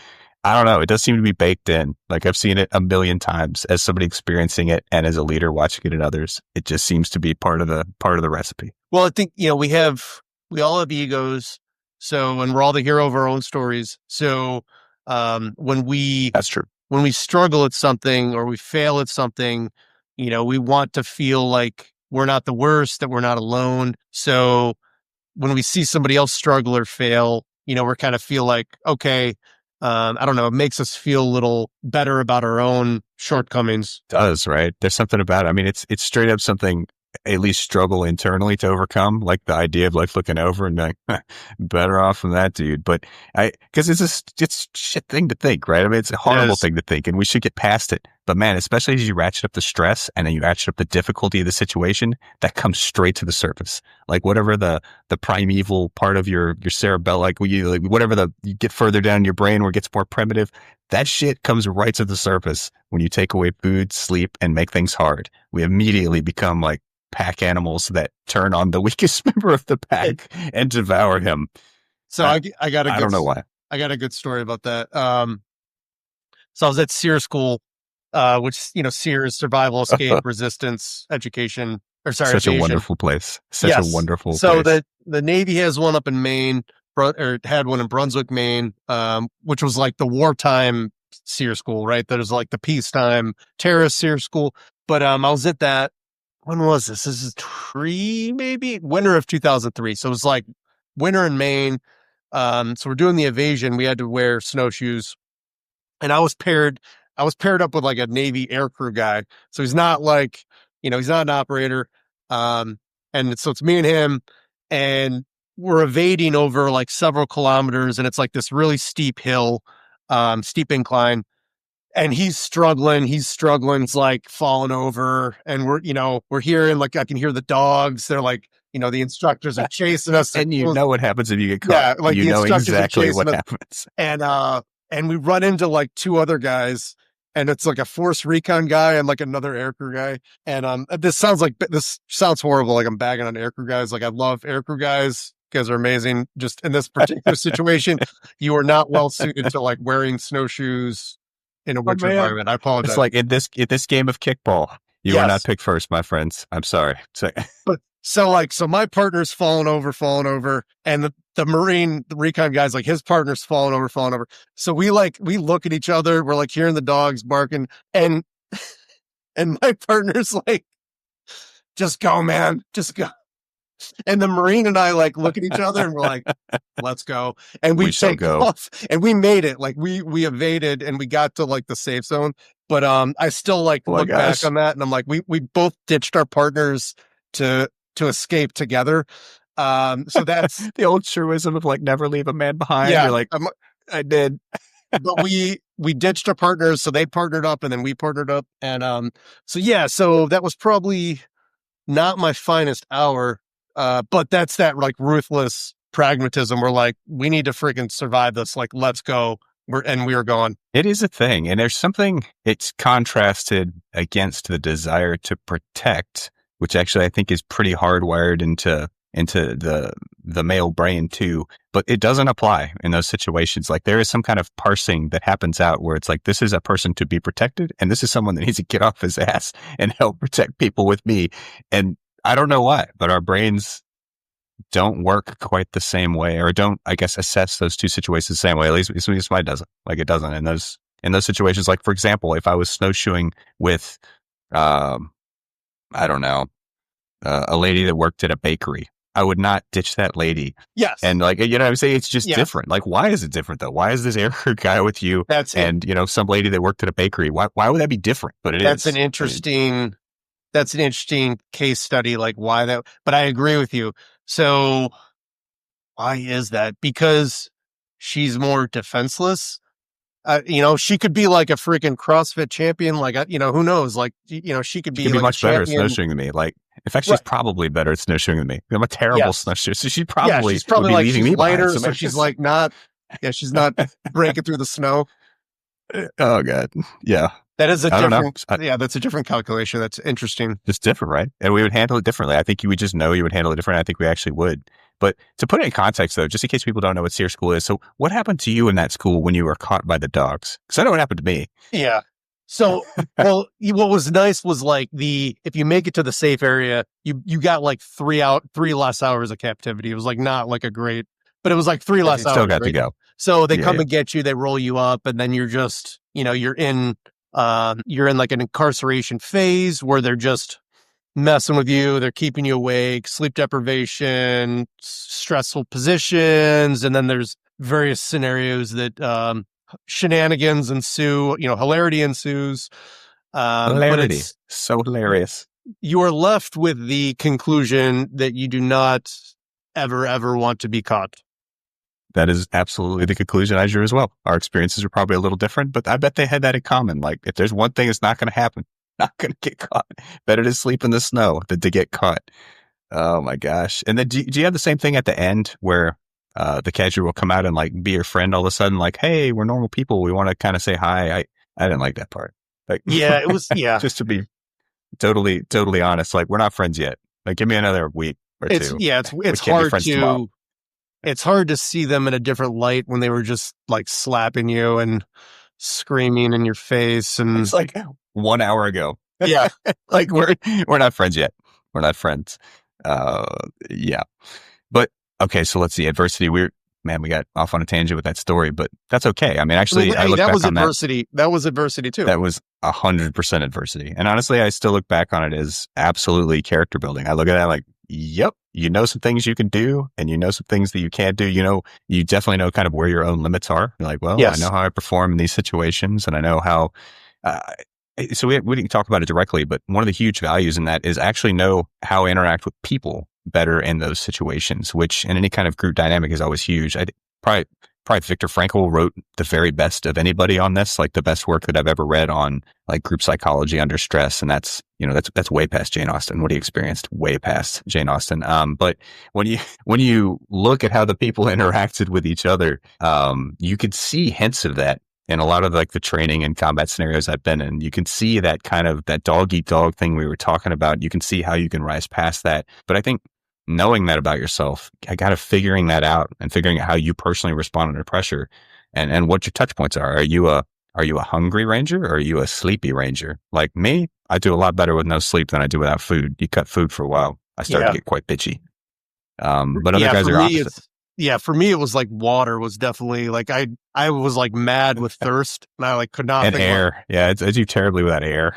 I don't know. It does seem to be baked in. Like I've seen it a million times as somebody experiencing it and as a leader watching it in others. It just seems to be part of the recipe. Well, I think we all have egos, so and we're all the hero of our own stories. So when we That's true. struggle at something or we fail at something, we want to feel like we're not the worst, that we're not alone. So when we see somebody else struggle or fail, we're kind of feel like, okay, I don't know, it makes us feel a little better about our own shortcomings. Does, right? There's something about it. I mean, it's straight up something at least struggle internally to overcome, like the idea of like looking over and being like, better off than that dude. But because it's a shit thing to think, right? I mean, it's a It horrible is. thing to think and we should get past it. But man, especially as you ratchet up the stress and then you ratchet up the difficulty of the situation, that comes straight to the surface. Like whatever the primeval part of your cerebellum, like whatever you get further down in your brain where it gets more primitive, that shit comes right to the surface when you take away food, sleep, and make things hard. We immediately become like pack animals that turn on the weakest member of the pack and devour him. So I, I got a I good don't know why. I got a good story about that. So I was at SEER school, which SEER is survival, escape, resistance, education, or sorry, Such a evasion. wonderful place. Such a Yes. wonderful So place. the Navy has one up in Maine, or had one in Brunswick, Maine, which was like the wartime SEER school, right? There's like the peacetime terrorist SEER school. But I was at that. When was this? This is maybe winter of 2003. So it was like winter in Maine. So we're doing the evasion. We had to wear snowshoes, and I was paired up with like a Navy aircrew guy. So he's not like, he's not an operator. Um, and so it's me and him, and we're evading over like several kilometers, and it's like this really steep hill, steep incline. and he's struggling. It's like falling over, and we're hearing like I can hear the dogs. They're like, the instructors are chasing us. And you know what happens if you get caught. Yeah, like You the know instructors are exactly chasing what us, happens. and we run into like two other guys, and it's like a force recon guy and like another aircrew guy. And this sounds horrible. Like I'm bagging on aircrew guys. Like I love aircrew guys. You guys are amazing. Just in this particular situation, you are not well suited to like wearing snowshoes in a Oh winter man. environment. I It's apologize. like in this game of kickball, you are not Yes. picked first, my friends. I'm sorry. So my partner's falling over, and the recon guy's like his partner's falling over. So we look at each other, we're like hearing the dogs barking, and my partner's like, just go, man, just go. And the Marine and I like look at each other and we're like, let's go. And we We shall take go. off, and we made it. Like we evaded and we got to like the safe zone. But I still like Oh my look back gosh. on that, and I'm like, we both ditched our partners to escape together. So that's The old truism of like never leave a man behind. yeah. You're like, I did. But we ditched our partners, so they partnered up, and then we partnered up, and so that was probably not my finest hour. But that's that like ruthless pragmatism. We're like, we need to freaking survive this. Like, let's go. We are gone. It is a thing. And there's something, it's contrasted against the desire to protect, which actually I think is pretty hardwired into the male brain too. But it doesn't apply in those situations. Like there is some kind of parsing that happens out where it's like, this is a person to be protected, and this is someone that needs to get off his ass and help protect people with me. And I don't know why, but our brains don't work quite the same way, or don't, I guess, assess those two situations the same way. At least mine doesn't. Like it doesn't in those situations. Like for example, if I was snowshoeing with, I don't know, a lady that worked at a bakery, I would not ditch that lady. Yes. And like, what I'm saying? It's just Yes. different. Like, why is it different though? Why is this aircrew guy with you? That's it. And, some lady that worked at a bakery? Why would that be different? But That's an interesting case study, like why that, but I agree with you. So why is that? Because she's more defenseless. She could be like a freaking CrossFit champion. Like, who knows? Like, she could be, She'd be like much a better at champion. snowshoeing than me. Like, in fact, she's Right. probably better at snowshoeing than me. I'm a terrible Yes. snowshoer, so she's Yeah, probably she's probably would be like leaving she's me behind. lighter, so she's like not. Yeah, she's not breaking through the snow. Oh god, yeah. That is a I don't know. different. Yeah, that's a different calculation. That's interesting. It's different, right? And we would handle it differently. I think you would just know you would handle it different. I think we actually would. But to put it in context, though, just in case people don't know what SEER school is, so what happened to you in that school when you were caught by the dogs? Because I know what happened to me. Yeah. So, well, what was nice was like if you make it to the safe area, you got like 3 less hours of captivity. It was like not like a great, but it was like 3 less You hours. still got to right? go. So they Yeah, come yeah. and get you, they roll you up, and then you're just, you're in like an incarceration phase where they're just messing with you. They're keeping you awake, sleep deprivation, stressful positions. And then there's various scenarios that, shenanigans ensue, hilarity ensues. But Hilarity. it's, So hilarious. you are left with the conclusion that you do not ever want to be caught. That is absolutely the conclusion I drew as well. Our experiences are probably a little different, but I bet they had that in common. Like, if there's one thing that's not going to happen, not going to get caught. Better to sleep in the snow than to get caught. Oh my gosh. And then do you have the same thing at the end where the cashier will come out and like be your friend all of a sudden? Like, hey, we're normal people. We want to kind of say hi. I didn't like that part. Like, Yeah, it was, yeah. just to be totally honest, like we're not friends yet. Like, give me another week or two. It's can't be hard friends tomorrow. it's hard to see them in a different light when they were just like slapping you and screaming in your face. And It's like 1 hour ago. yeah, Like we're not friends yet. We're not friends. Yeah. But okay, so let's see. Adversity. We got off on a tangent with that story, but that's okay. I mean, actually, I look that back was on adversity. That was adversity too. that was 100% adversity. And honestly, I still look back on it as absolutely character building. I look at that like, yep, you know some things you can do, and you know some things that you can't do. You definitely know kind of where your own limits are. You're like, well, Yes. I know how I perform in these situations, and I know how. So we didn't talk about it directly, but one of the huge values in that is actually know how to interact with people better in those situations, which in any kind of group dynamic is always huge. Probably probably Viktor Frankl wrote the very best of anybody on this, like the best work that I've ever read on like group psychology under stress. And that's, that's way past Jane Austen. What he experienced, way past Jane Austen. But when you look at how the people interacted with each other, you could see hints of that in a lot of like the training and combat scenarios I've been in. You can see that kind of that dog eat dog thing we were talking about. You can see how you can rise past that. But I think knowing that about yourself, I got to figuring that out and figuring out how you personally respond under pressure and what your touch points are. Are you a hungry ranger or are you a sleepy ranger? Like me, I do a lot better with no sleep than I do without food. You cut food for a while, I start to get quite bitchy. But other guys are opposite. For me, it was like water was definitely like, I was like mad with thirst and I like could not and think air. I do terribly without air.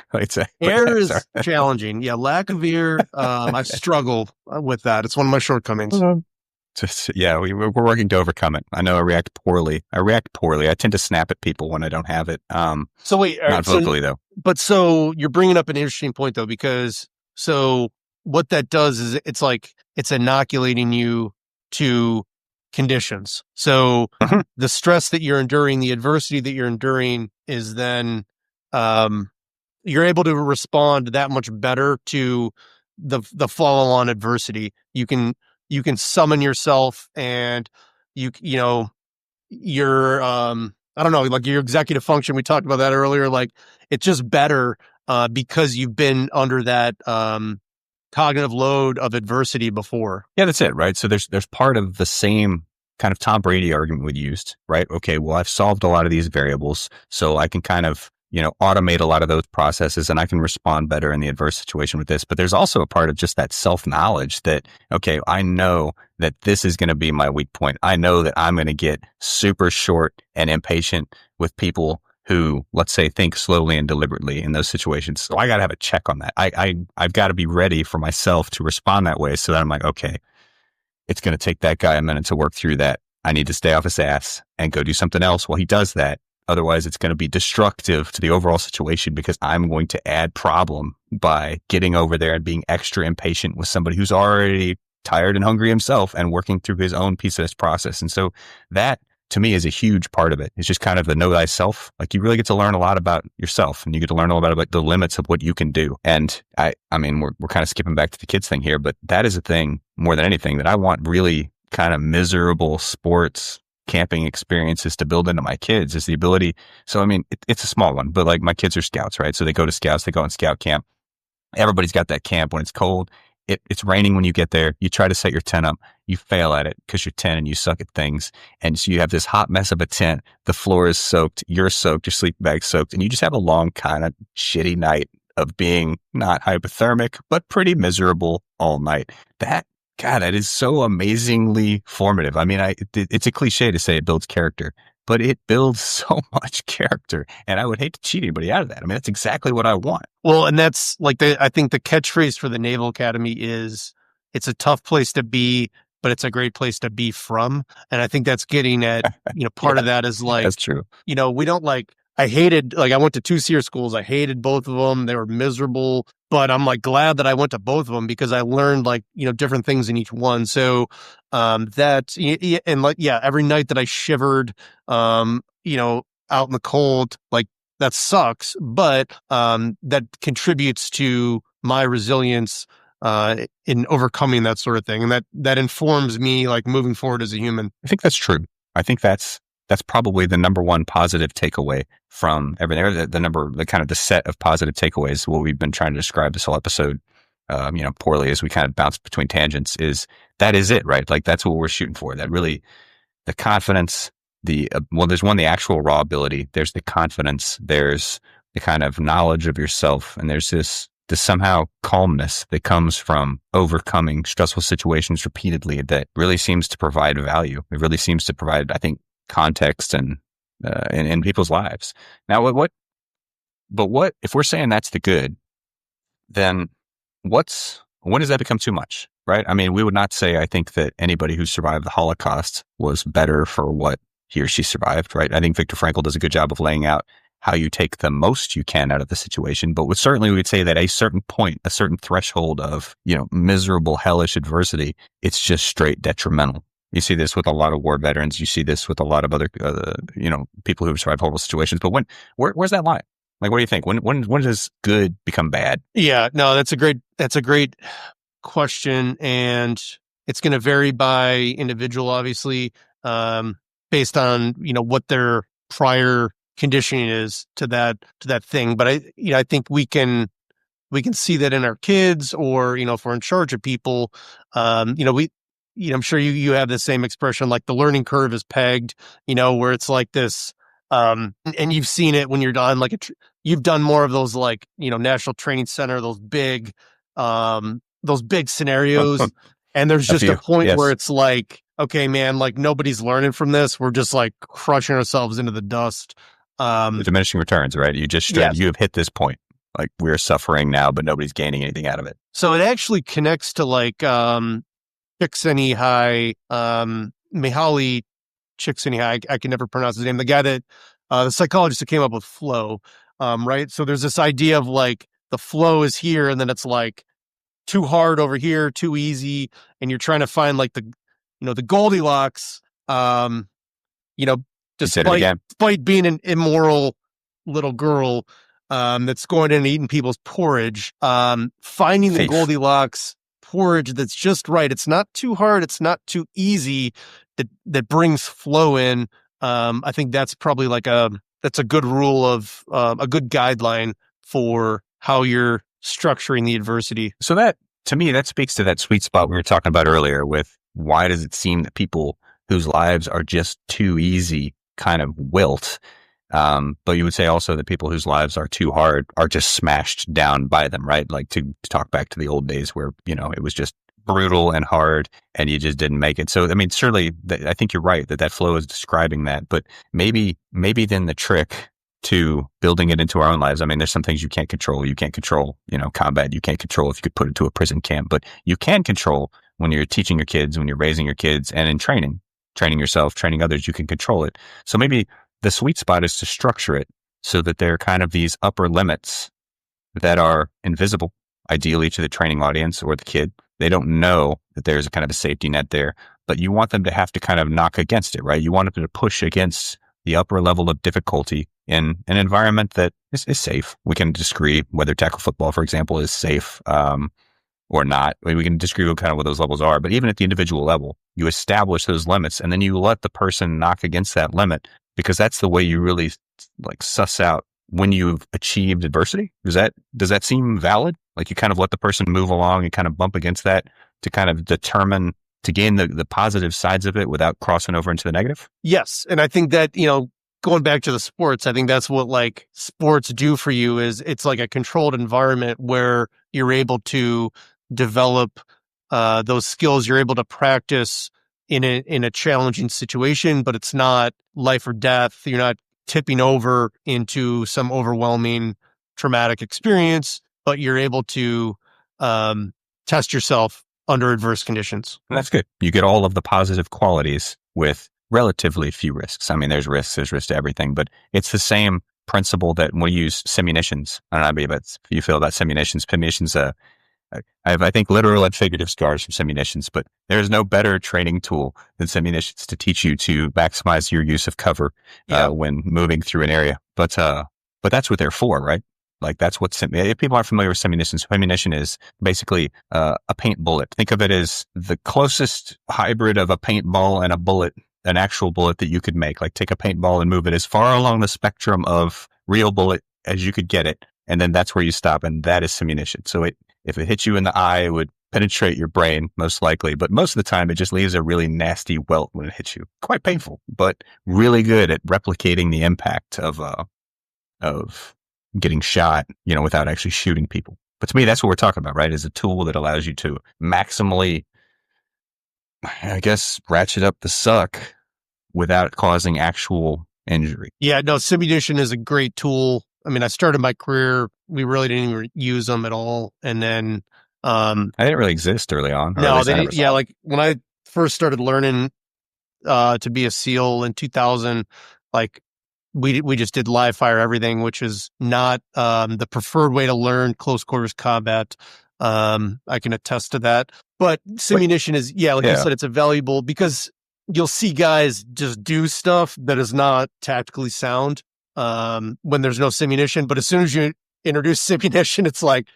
Air is challenging. Yeah. Lack of air. I struggle with that. It's one of my shortcomings. We're working to overcome it. I know I react poorly. I tend to snap at people when I don't have it. So wait, not vocally though. But so you're bringing up an interesting point though, because so what that does is it's inoculating you to conditions. So the stress that you're enduring, the adversity that you're enduring is then, you're able to respond that much better to the follow on adversity. You can summon yourself and you're, I don't know, like your executive function. We talked about that earlier. Like it's just better, because you've been under that, cognitive load of adversity before. Yeah, that's it, right? So there's part of the same kind of Tom Brady argument we used, right? Okay, well, I've solved a lot of these variables, so I can kind of, automate a lot of those processes and I can respond better in the adverse situation with this. But there's also a part of just that self-knowledge that, okay, I know that this is going to be my weak point. I know that I'm going to get super short and impatient with people who, let's say, think slowly and deliberately in those situations. So I got to have a check on that. I've got to be ready for myself to respond that way so that I'm like, okay, it's going to take that guy a minute to work through that. I need to stay off his ass and go do something else while he does that. Otherwise, it's going to be destructive to the overall situation because I'm going to add problem by getting over there and being extra impatient with somebody who's already tired and hungry himself and working through his own piece of this process. And so that, to me, is a huge part of it. It's just kind of the know thyself. Like you really get to learn a lot about yourself and you get to learn a lot about the limits of what you can do. And I mean, we're kind of skipping back to the kids thing here, but that is a thing more than anything that I want really kind of miserable sports camping experiences to build into my kids is the ability. So, I mean, it's a small one, but like my kids are scouts, right? So they go to scouts, they go on scout camp. Everybody's got that camp when it's cold. It's raining when you get there. You try to set your tent up. You fail at it because you're 10 and you suck at things. And so you have this hot mess of a tent. The floor is soaked. You're soaked. Your sleeping bag's soaked. And you just have a long kind of shitty night of being not hypothermic, but pretty miserable all night. That is so amazingly formative. I mean, it's a cliche to say it builds character, but it builds so much character. And I would hate to cheat anybody out of that. I mean, that's exactly what I want. Well, and that's like I think the catchphrase for the Naval Academy is it's a tough place to be, but it's a great place to be from. And I think that's getting at, part of that is like, that's true. We don't I went to 2 SEER schools. I hated both of them. They were miserable, but I'm like glad that I went to both of them because I learned different things in each one. So, every night that I shivered, out in the cold, like that sucks, but, that contributes to my resilience, in overcoming that sort of thing. And that informs me like moving forward as a human. I think that's true. I think that's probably the number one positive takeaway from everything. The set of positive takeaways, what we've been trying to describe this whole episode, poorly as we kind of bounce between tangents is it, right? Like that's what we're shooting for. That really, the confidence, there's the actual raw ability. There's the confidence. There's the kind of knowledge of yourself. And there's this somehow calmness that comes from overcoming stressful situations repeatedly that really seems to provide value. It really seems to provide, I think, context and in people's lives. Now, what if we're saying that's the good, then when does that become too much, right? I mean, we would not say, I think, that anybody who survived the Holocaust was better for what he or she survived, right? I think Viktor Frankl does a good job of laying out how you take the most you can out of the situation, but we would say that a certain point, a certain threshold of, miserable, hellish adversity, it's just straight detrimental. You see this with a lot of war veterans. You see this with a lot of other, people who've survived horrible situations. But where's that line? Like, what do you think? When does good become bad? Yeah, no, that's a great question, and it's going to vary by individual, obviously, um, based on what their prior conditioning is to that thing. But I think we can see that in our kids, or if we're in charge of people. We I'm sure you have the same expression, like the learning curve is pegged, where it's like this. And you've seen it when you're done, like you've done more of those, like National Training Center, those big scenarios, and there's A just a few, point where yes. it's like, okay, man, like nobody's learning from this. We're just like crushing ourselves into the dust. The Um, diminishing returns, right? yes. You have hit this point. Like, we're suffering now, but nobody's gaining anything out of it. So it actually connects to like Csikszentmihalyi, Mihaly Csikszentmihalyi. I can never pronounce his name. The guy that the psychologist that came up with flow, right? So there's this idea of like the flow is here, and then it's like too hard over here, too easy, and you're trying to find like the Goldilocks. Um, you know, You said it again. despite being an immoral little girl that's going in and eating people's porridge, finding the Thief. Goldilocks porridge that's just right. It's not too hard. It's not too easy. That brings flow in. I think that's probably that's a good rule of a good guideline for how you're structuring the adversity. So that, to me, that speaks to that sweet spot we were talking about earlier with why does it seem that people whose lives are just too easy kind of wilt. But you would say also that people whose lives are too hard are just smashed down by them, right? Like, to talk back to the old days where, it was just brutal and hard and you just didn't make it. So, I mean, certainly I think you're right that flow is describing that, but maybe then the trick to building it into our own lives. I mean, there's some things you can't control. You can't control, combat. You can't control if you could put it to a prison camp, but you can control when you're teaching your kids, when you're raising your kids, and in training yourself, training others, you can control it. So maybe the sweet spot is to structure it so that there are kind of these upper limits that are invisible, ideally to the training audience or the kid. They don't know that there's a kind of a safety net there, but you want them to have to kind of knock against it, right? You want them to push against the upper level of difficulty in an environment that is safe. We can disagree whether tackle football, for example, is safe or not. I mean, we can disagree with kind of what those levels are, but even at the individual level, you establish those limits and then you let the person knock against that limit, because that's the way you really like suss out when you've achieved adversity. Does that seem valid? Like, you kind of let the person move along and kind of bump against that to kind of determine, to gain the positive sides of it without crossing over into the negative? Yes. And I think that, going back to the sports, I think that's what like sports do for you, is it's like a controlled environment where you're able to develop those skills. You're able to practice in a challenging situation, but it's not life or death. You're not tipping over into some overwhelming traumatic experience, but you're able to test yourself under adverse conditions. And that's good. You get all of the positive qualities with relatively few risks. I mean, there's risks to everything, but it's the same principle that when we use simunitions. I don't know if you feel about simunitions. Simunitions, I have, I think, literal and figurative scars from simunitions, but there's no better training tool than simunitions to teach you to maximize your use of cover when moving through an area. But that's what they're for, right? Like, that's what if people aren't familiar with simunitions, simunition is basically a paint bullet. Think of it as the closest hybrid of a paintball and a bullet, an actual bullet that you could make. Like, take a paintball and move it as far along the spectrum of real bullet as you could get it, and then that's where you stop, and that is simunition. So if it hits you in the eye, it would penetrate your brain, most likely. But most of the time, it just leaves a really nasty welt when it hits you. Quite painful, but really good at replicating the impact of getting shot, without actually shooting people. But to me, that's what we're talking about, right? Is a tool that allows you to maximally, I guess, ratchet up the suck without causing actual injury. Yeah, no, simunition is a great tool. I mean, I started my career, we really didn't even use them at all. And then, I didn't really exist early on. Or at no, least I they never didn't. Yeah, saw like when I first started learning to be a SEAL in 2000, like we just did live fire everything, which is not the preferred way to learn close quarters combat. I can attest to that. But Wait, simunition is, yeah, like you yeah. said, it's a valuable, because you'll see guys just do stuff that is not tactically sound when there's no simunition. But as soon as you introduce simunition, it's like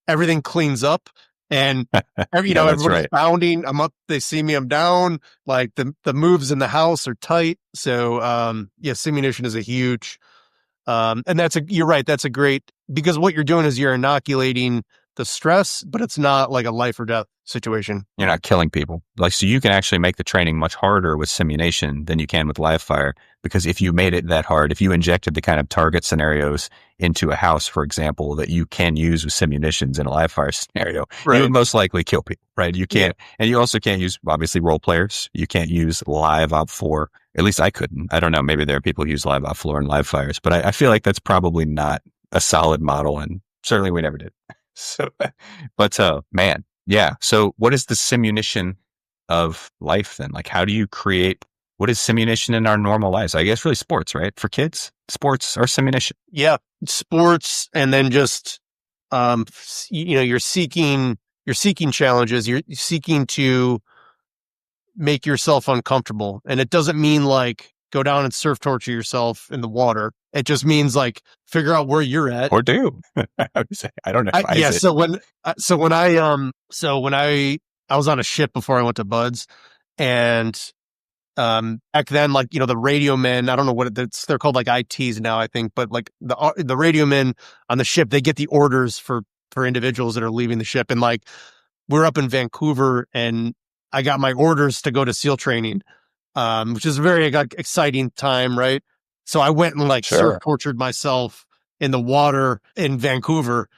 everything cleans up and Yeah, that's everybody's right. bounding. I'm up, they see me, I'm down. Like the moves in the house are tight. So yeah, simunition is a huge and you're right, that's a great because what you're doing is you're inoculating the stress, but it's not like a life or death situation. You're not killing people. Like, so you can actually make the training much harder with simulation than you can with live fire. Because if you made it that hard, if you injected the kind of target scenarios into a house, for example, that you can use with simunitions in a live fire scenario, you would Right. most likely kill people, right? You Yeah. can't, and you also can't use, obviously, role players. You can't use live op 4. At least I couldn't. I don't know. Maybe there are people who use live op 4 in live fires, but I feel like that's probably not a solid model. And certainly we never did. So, but, man, yeah. So what is the simunition of life then? Like, how do you create, what is simunition in our normal lives? I guess really sports, right? For kids, sports are simunition. Yeah. Sports and then just you're seeking challenges, you're seeking to make yourself uncomfortable. And it doesn't mean like go down and surf torture yourself in the water. It just means like figure out where you're at. Or do. I would say, I don't advise Yeah. it. So when I was on a ship before I went to Buds and back then, like, the radio men, I don't know what they're called, like ITs now, I think, but like the radio men on the ship, they get the orders for individuals that are leaving the ship. And like, we're up in Vancouver and I got my orders to go to SEAL training, which is a very like, exciting time. Right. So I went and like surf Sure. tortured myself in the water in Vancouver,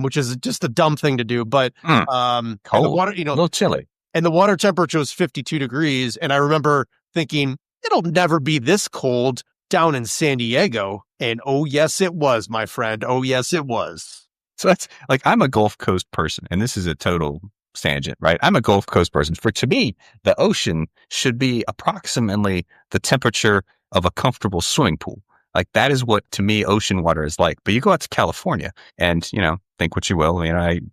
which is just a dumb thing to do. But, and the Cold, water, a little chilly. and the water temperature was 52 degrees. And I remember thinking, it'll never be this cold down in San Diego. And oh, yes, it was, my friend. Oh, yes, it was. So that's like, I'm a Gulf Coast person, and this is a total tangent, right? I'm a Gulf Coast person. To me, the ocean should be approximately the temperature of a comfortable swimming pool. Like, that is what, to me, ocean water is like. But you go out to California and, think what you will.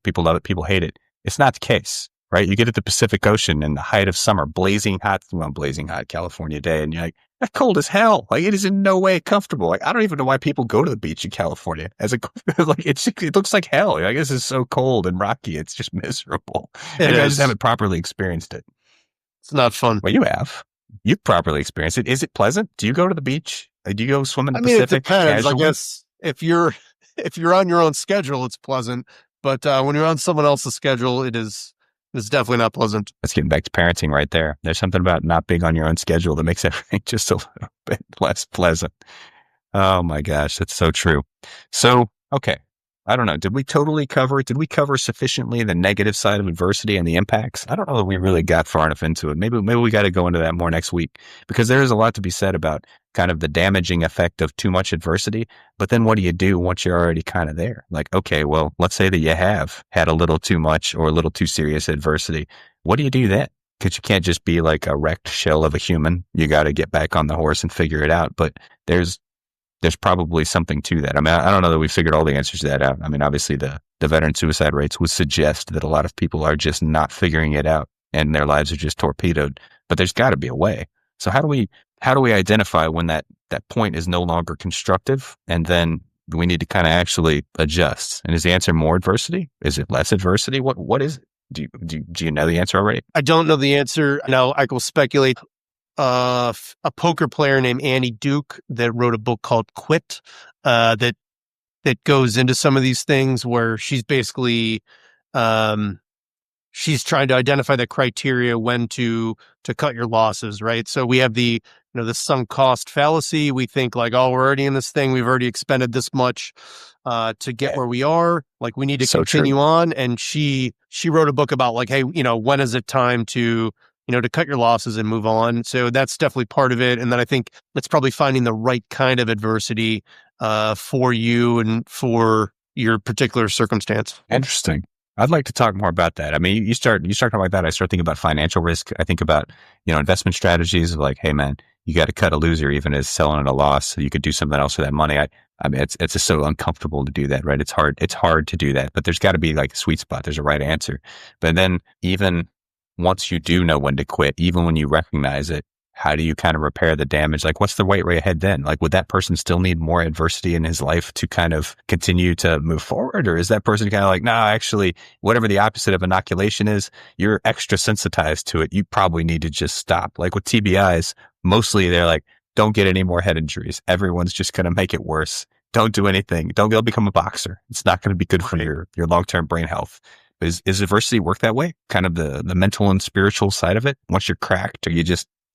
People love it, people hate it. It's not the case, right? You get at the Pacific Ocean in the height of summer, blazing hot California day, and you're like, that's cold as hell. Like, it is in no way comfortable. Like, I don't even know why people go to the beach in California like, it looks like hell. I guess it's so cold and rocky. It's just miserable. Maybe I just haven't properly experienced it. It's not fun. Well, you have. You've properly experienced it. Is it pleasant? Do you go to the beach? Do you go swim in the Pacific? It depends. Casually? I guess if you're on your own schedule, it's pleasant. But when you're on someone else's schedule, it's definitely not pleasant. That's getting back to parenting right there. There's something about not being on your own schedule that makes everything just a little bit less pleasant. Oh my gosh, that's so true. So, okay. I don't know. Did we cover sufficiently the negative side of adversity and the impacts? I don't know that we really got far enough into it. Maybe we got to go into that more next week, because there is a lot to be said about kind of the damaging effect of too much adversity. But then what do you do once you're already kind of there? Like, okay, well, let's say that you have had a little too much or a little too serious adversity. What do you do then? Because you can't just be like a wrecked shell of a human. You got to get back on the horse and figure it out. But there's probably something to that. I mean, I don't know that we figured all the answers to that out. I mean, obviously the veteran suicide rates would suggest that a lot of people are just not figuring it out and their lives are just torpedoed, but there's got to be a way. So how do we identify when that point is no longer constructive, and then we need to kind of actually adjust? And is the answer more adversity? Is it less adversity? What is it? Do you know the answer already? I don't know the answer. Now I will speculate. A poker player named Annie Duke that wrote a book called Quit, that goes into some of these things where she's basically, she's trying to identify the criteria when to cut your losses, right? So we have the sunk cost fallacy. We think like, oh, we're already in this thing. We've already expended this much, to get where we are. Like we need to continue on. And she wrote a book about like, hey, when is it time to cut your losses and move on. So that's definitely part of it. And then I think it's probably finding the right kind of adversity for you and for your particular circumstance. Interesting. I'd like to talk more about that. I mean, you start talking about that. I start thinking about financial risk. I think about, investment strategies of like, hey man, you got to cut a loser even as selling at a loss. So you could do something else for that money. I mean, it's just so uncomfortable to do that, right? It's hard to do that, but there's got to be like a sweet spot. There's a right answer. But then even once you do know when to quit, even when you recognize it, how do you kind of repair the damage? Like, what's the right way ahead then? Like, would that person still need more adversity in his life to kind of continue to move forward? Or is that person kind of like, no, actually, whatever the opposite of inoculation is, you're extra sensitized to it. You probably need to just stop. Like with TBIs, mostly they're like, don't get any more head injuries. Everyone's just going to make it worse. Don't do anything. Don't go become a boxer. It's not going to be good for your long-term brain health. Is adversity work that way? Kind of the mental and spiritual side of it? Once you're cracked, or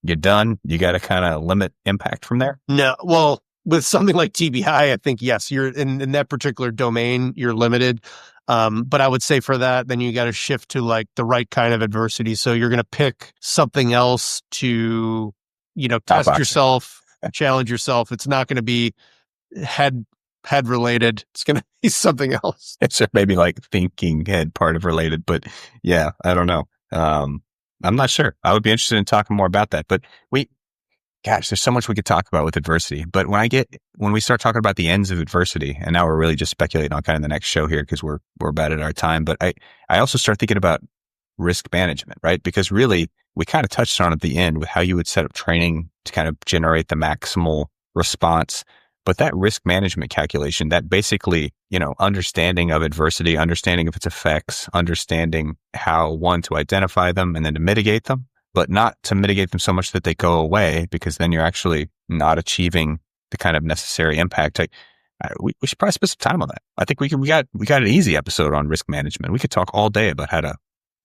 you're done, you got to kind of limit impact from there? No, well, with something like TBI, I think, yes, you're in that particular domain, you're limited. But I would say for that, then you got to shift to like the right kind of adversity. So you're going to pick something else to, test yourself, challenge yourself. It's not going to be head related. It's going to be something else. It's maybe like thinking head part of related, but yeah, I don't know. I'm not sure. I would be interested in talking more about that, but there's so much we could talk about with adversity. But when we start talking about the ends of adversity, and now we're really just speculating on kind of the next show here because we're about at our time. But I also start thinking about risk management, right? Because really we kind of touched on at the end with how you would set up training to kind of generate the maximal response. But that risk management calculation, that basically, understanding of adversity, understanding of its effects, understanding how to identify them and then to mitigate them, but not to mitigate them so much that they go away, because then you're actually not achieving the kind of necessary impact. We should probably spend some time on that. I think we got an easy episode on risk management. We could talk all day about how to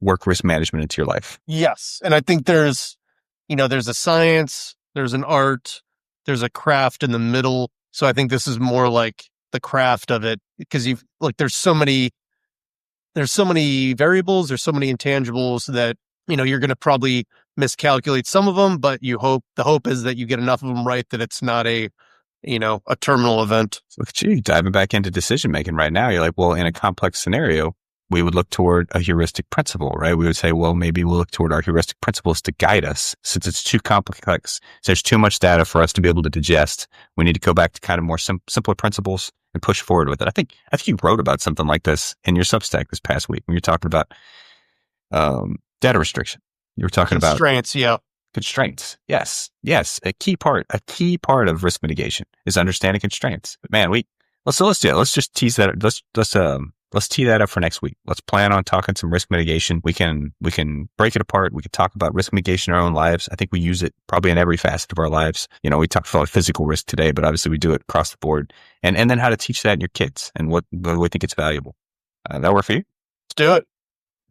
work risk management into your life. Yes. And I think there's a science, there's an art, there's a craft in the middle. So I think this is more like the craft of it, because there's so many variables, there's so many intangibles that, you're going to probably miscalculate some of them, but the hope is that you get enough of them right that it's not a terminal event. So look at you diving back into decision making right now. You're like, well, in a complex scenario, we would look toward a heuristic principle, right? We would say, well, maybe we'll look toward our heuristic principles to guide us. Since it's too complex, there's too much data for us to be able to digest. We need to go back to kind of more simpler principles and push forward with it. I think you wrote about something like this in your Substack this past week when you're talking about data restriction. You were talking about constraints. Yeah. Constraints. Yes. A key part of risk mitigation is understanding constraints. But man, let's do it. Let's just tease that. Let's tee that up for next week. Let's plan on talking some risk mitigation. We can break it apart. We can talk about risk mitigation in our own lives. I think we use it probably in every facet of our lives. We talked about physical risk today, but obviously we do it across the board. And then how to teach that in your kids and what we think it's valuable. That work for you? Let's do it.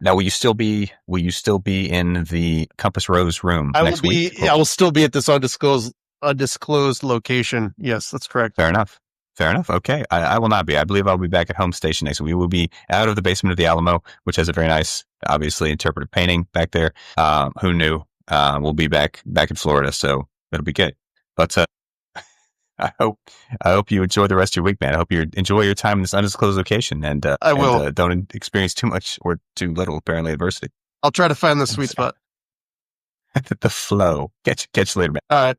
Now, will you still be in the Compass Rose room next week? I will still be at this undisclosed location. Yes, that's correct. Fair enough. Okay. I will not be. I believe I'll be back at home station next week. We will be out of the basement of the Alamo, which has a very nice, obviously, interpretive painting back there. Who knew? We'll be back in Florida, so it'll be good. But I hope you enjoy the rest of your week, man. I hope you enjoy your time in this undisclosed location, and I will. And, don't experience too much or too little, apparently, adversity. I'll try to find the sweet spot. The flow. Catch you later, man. All right.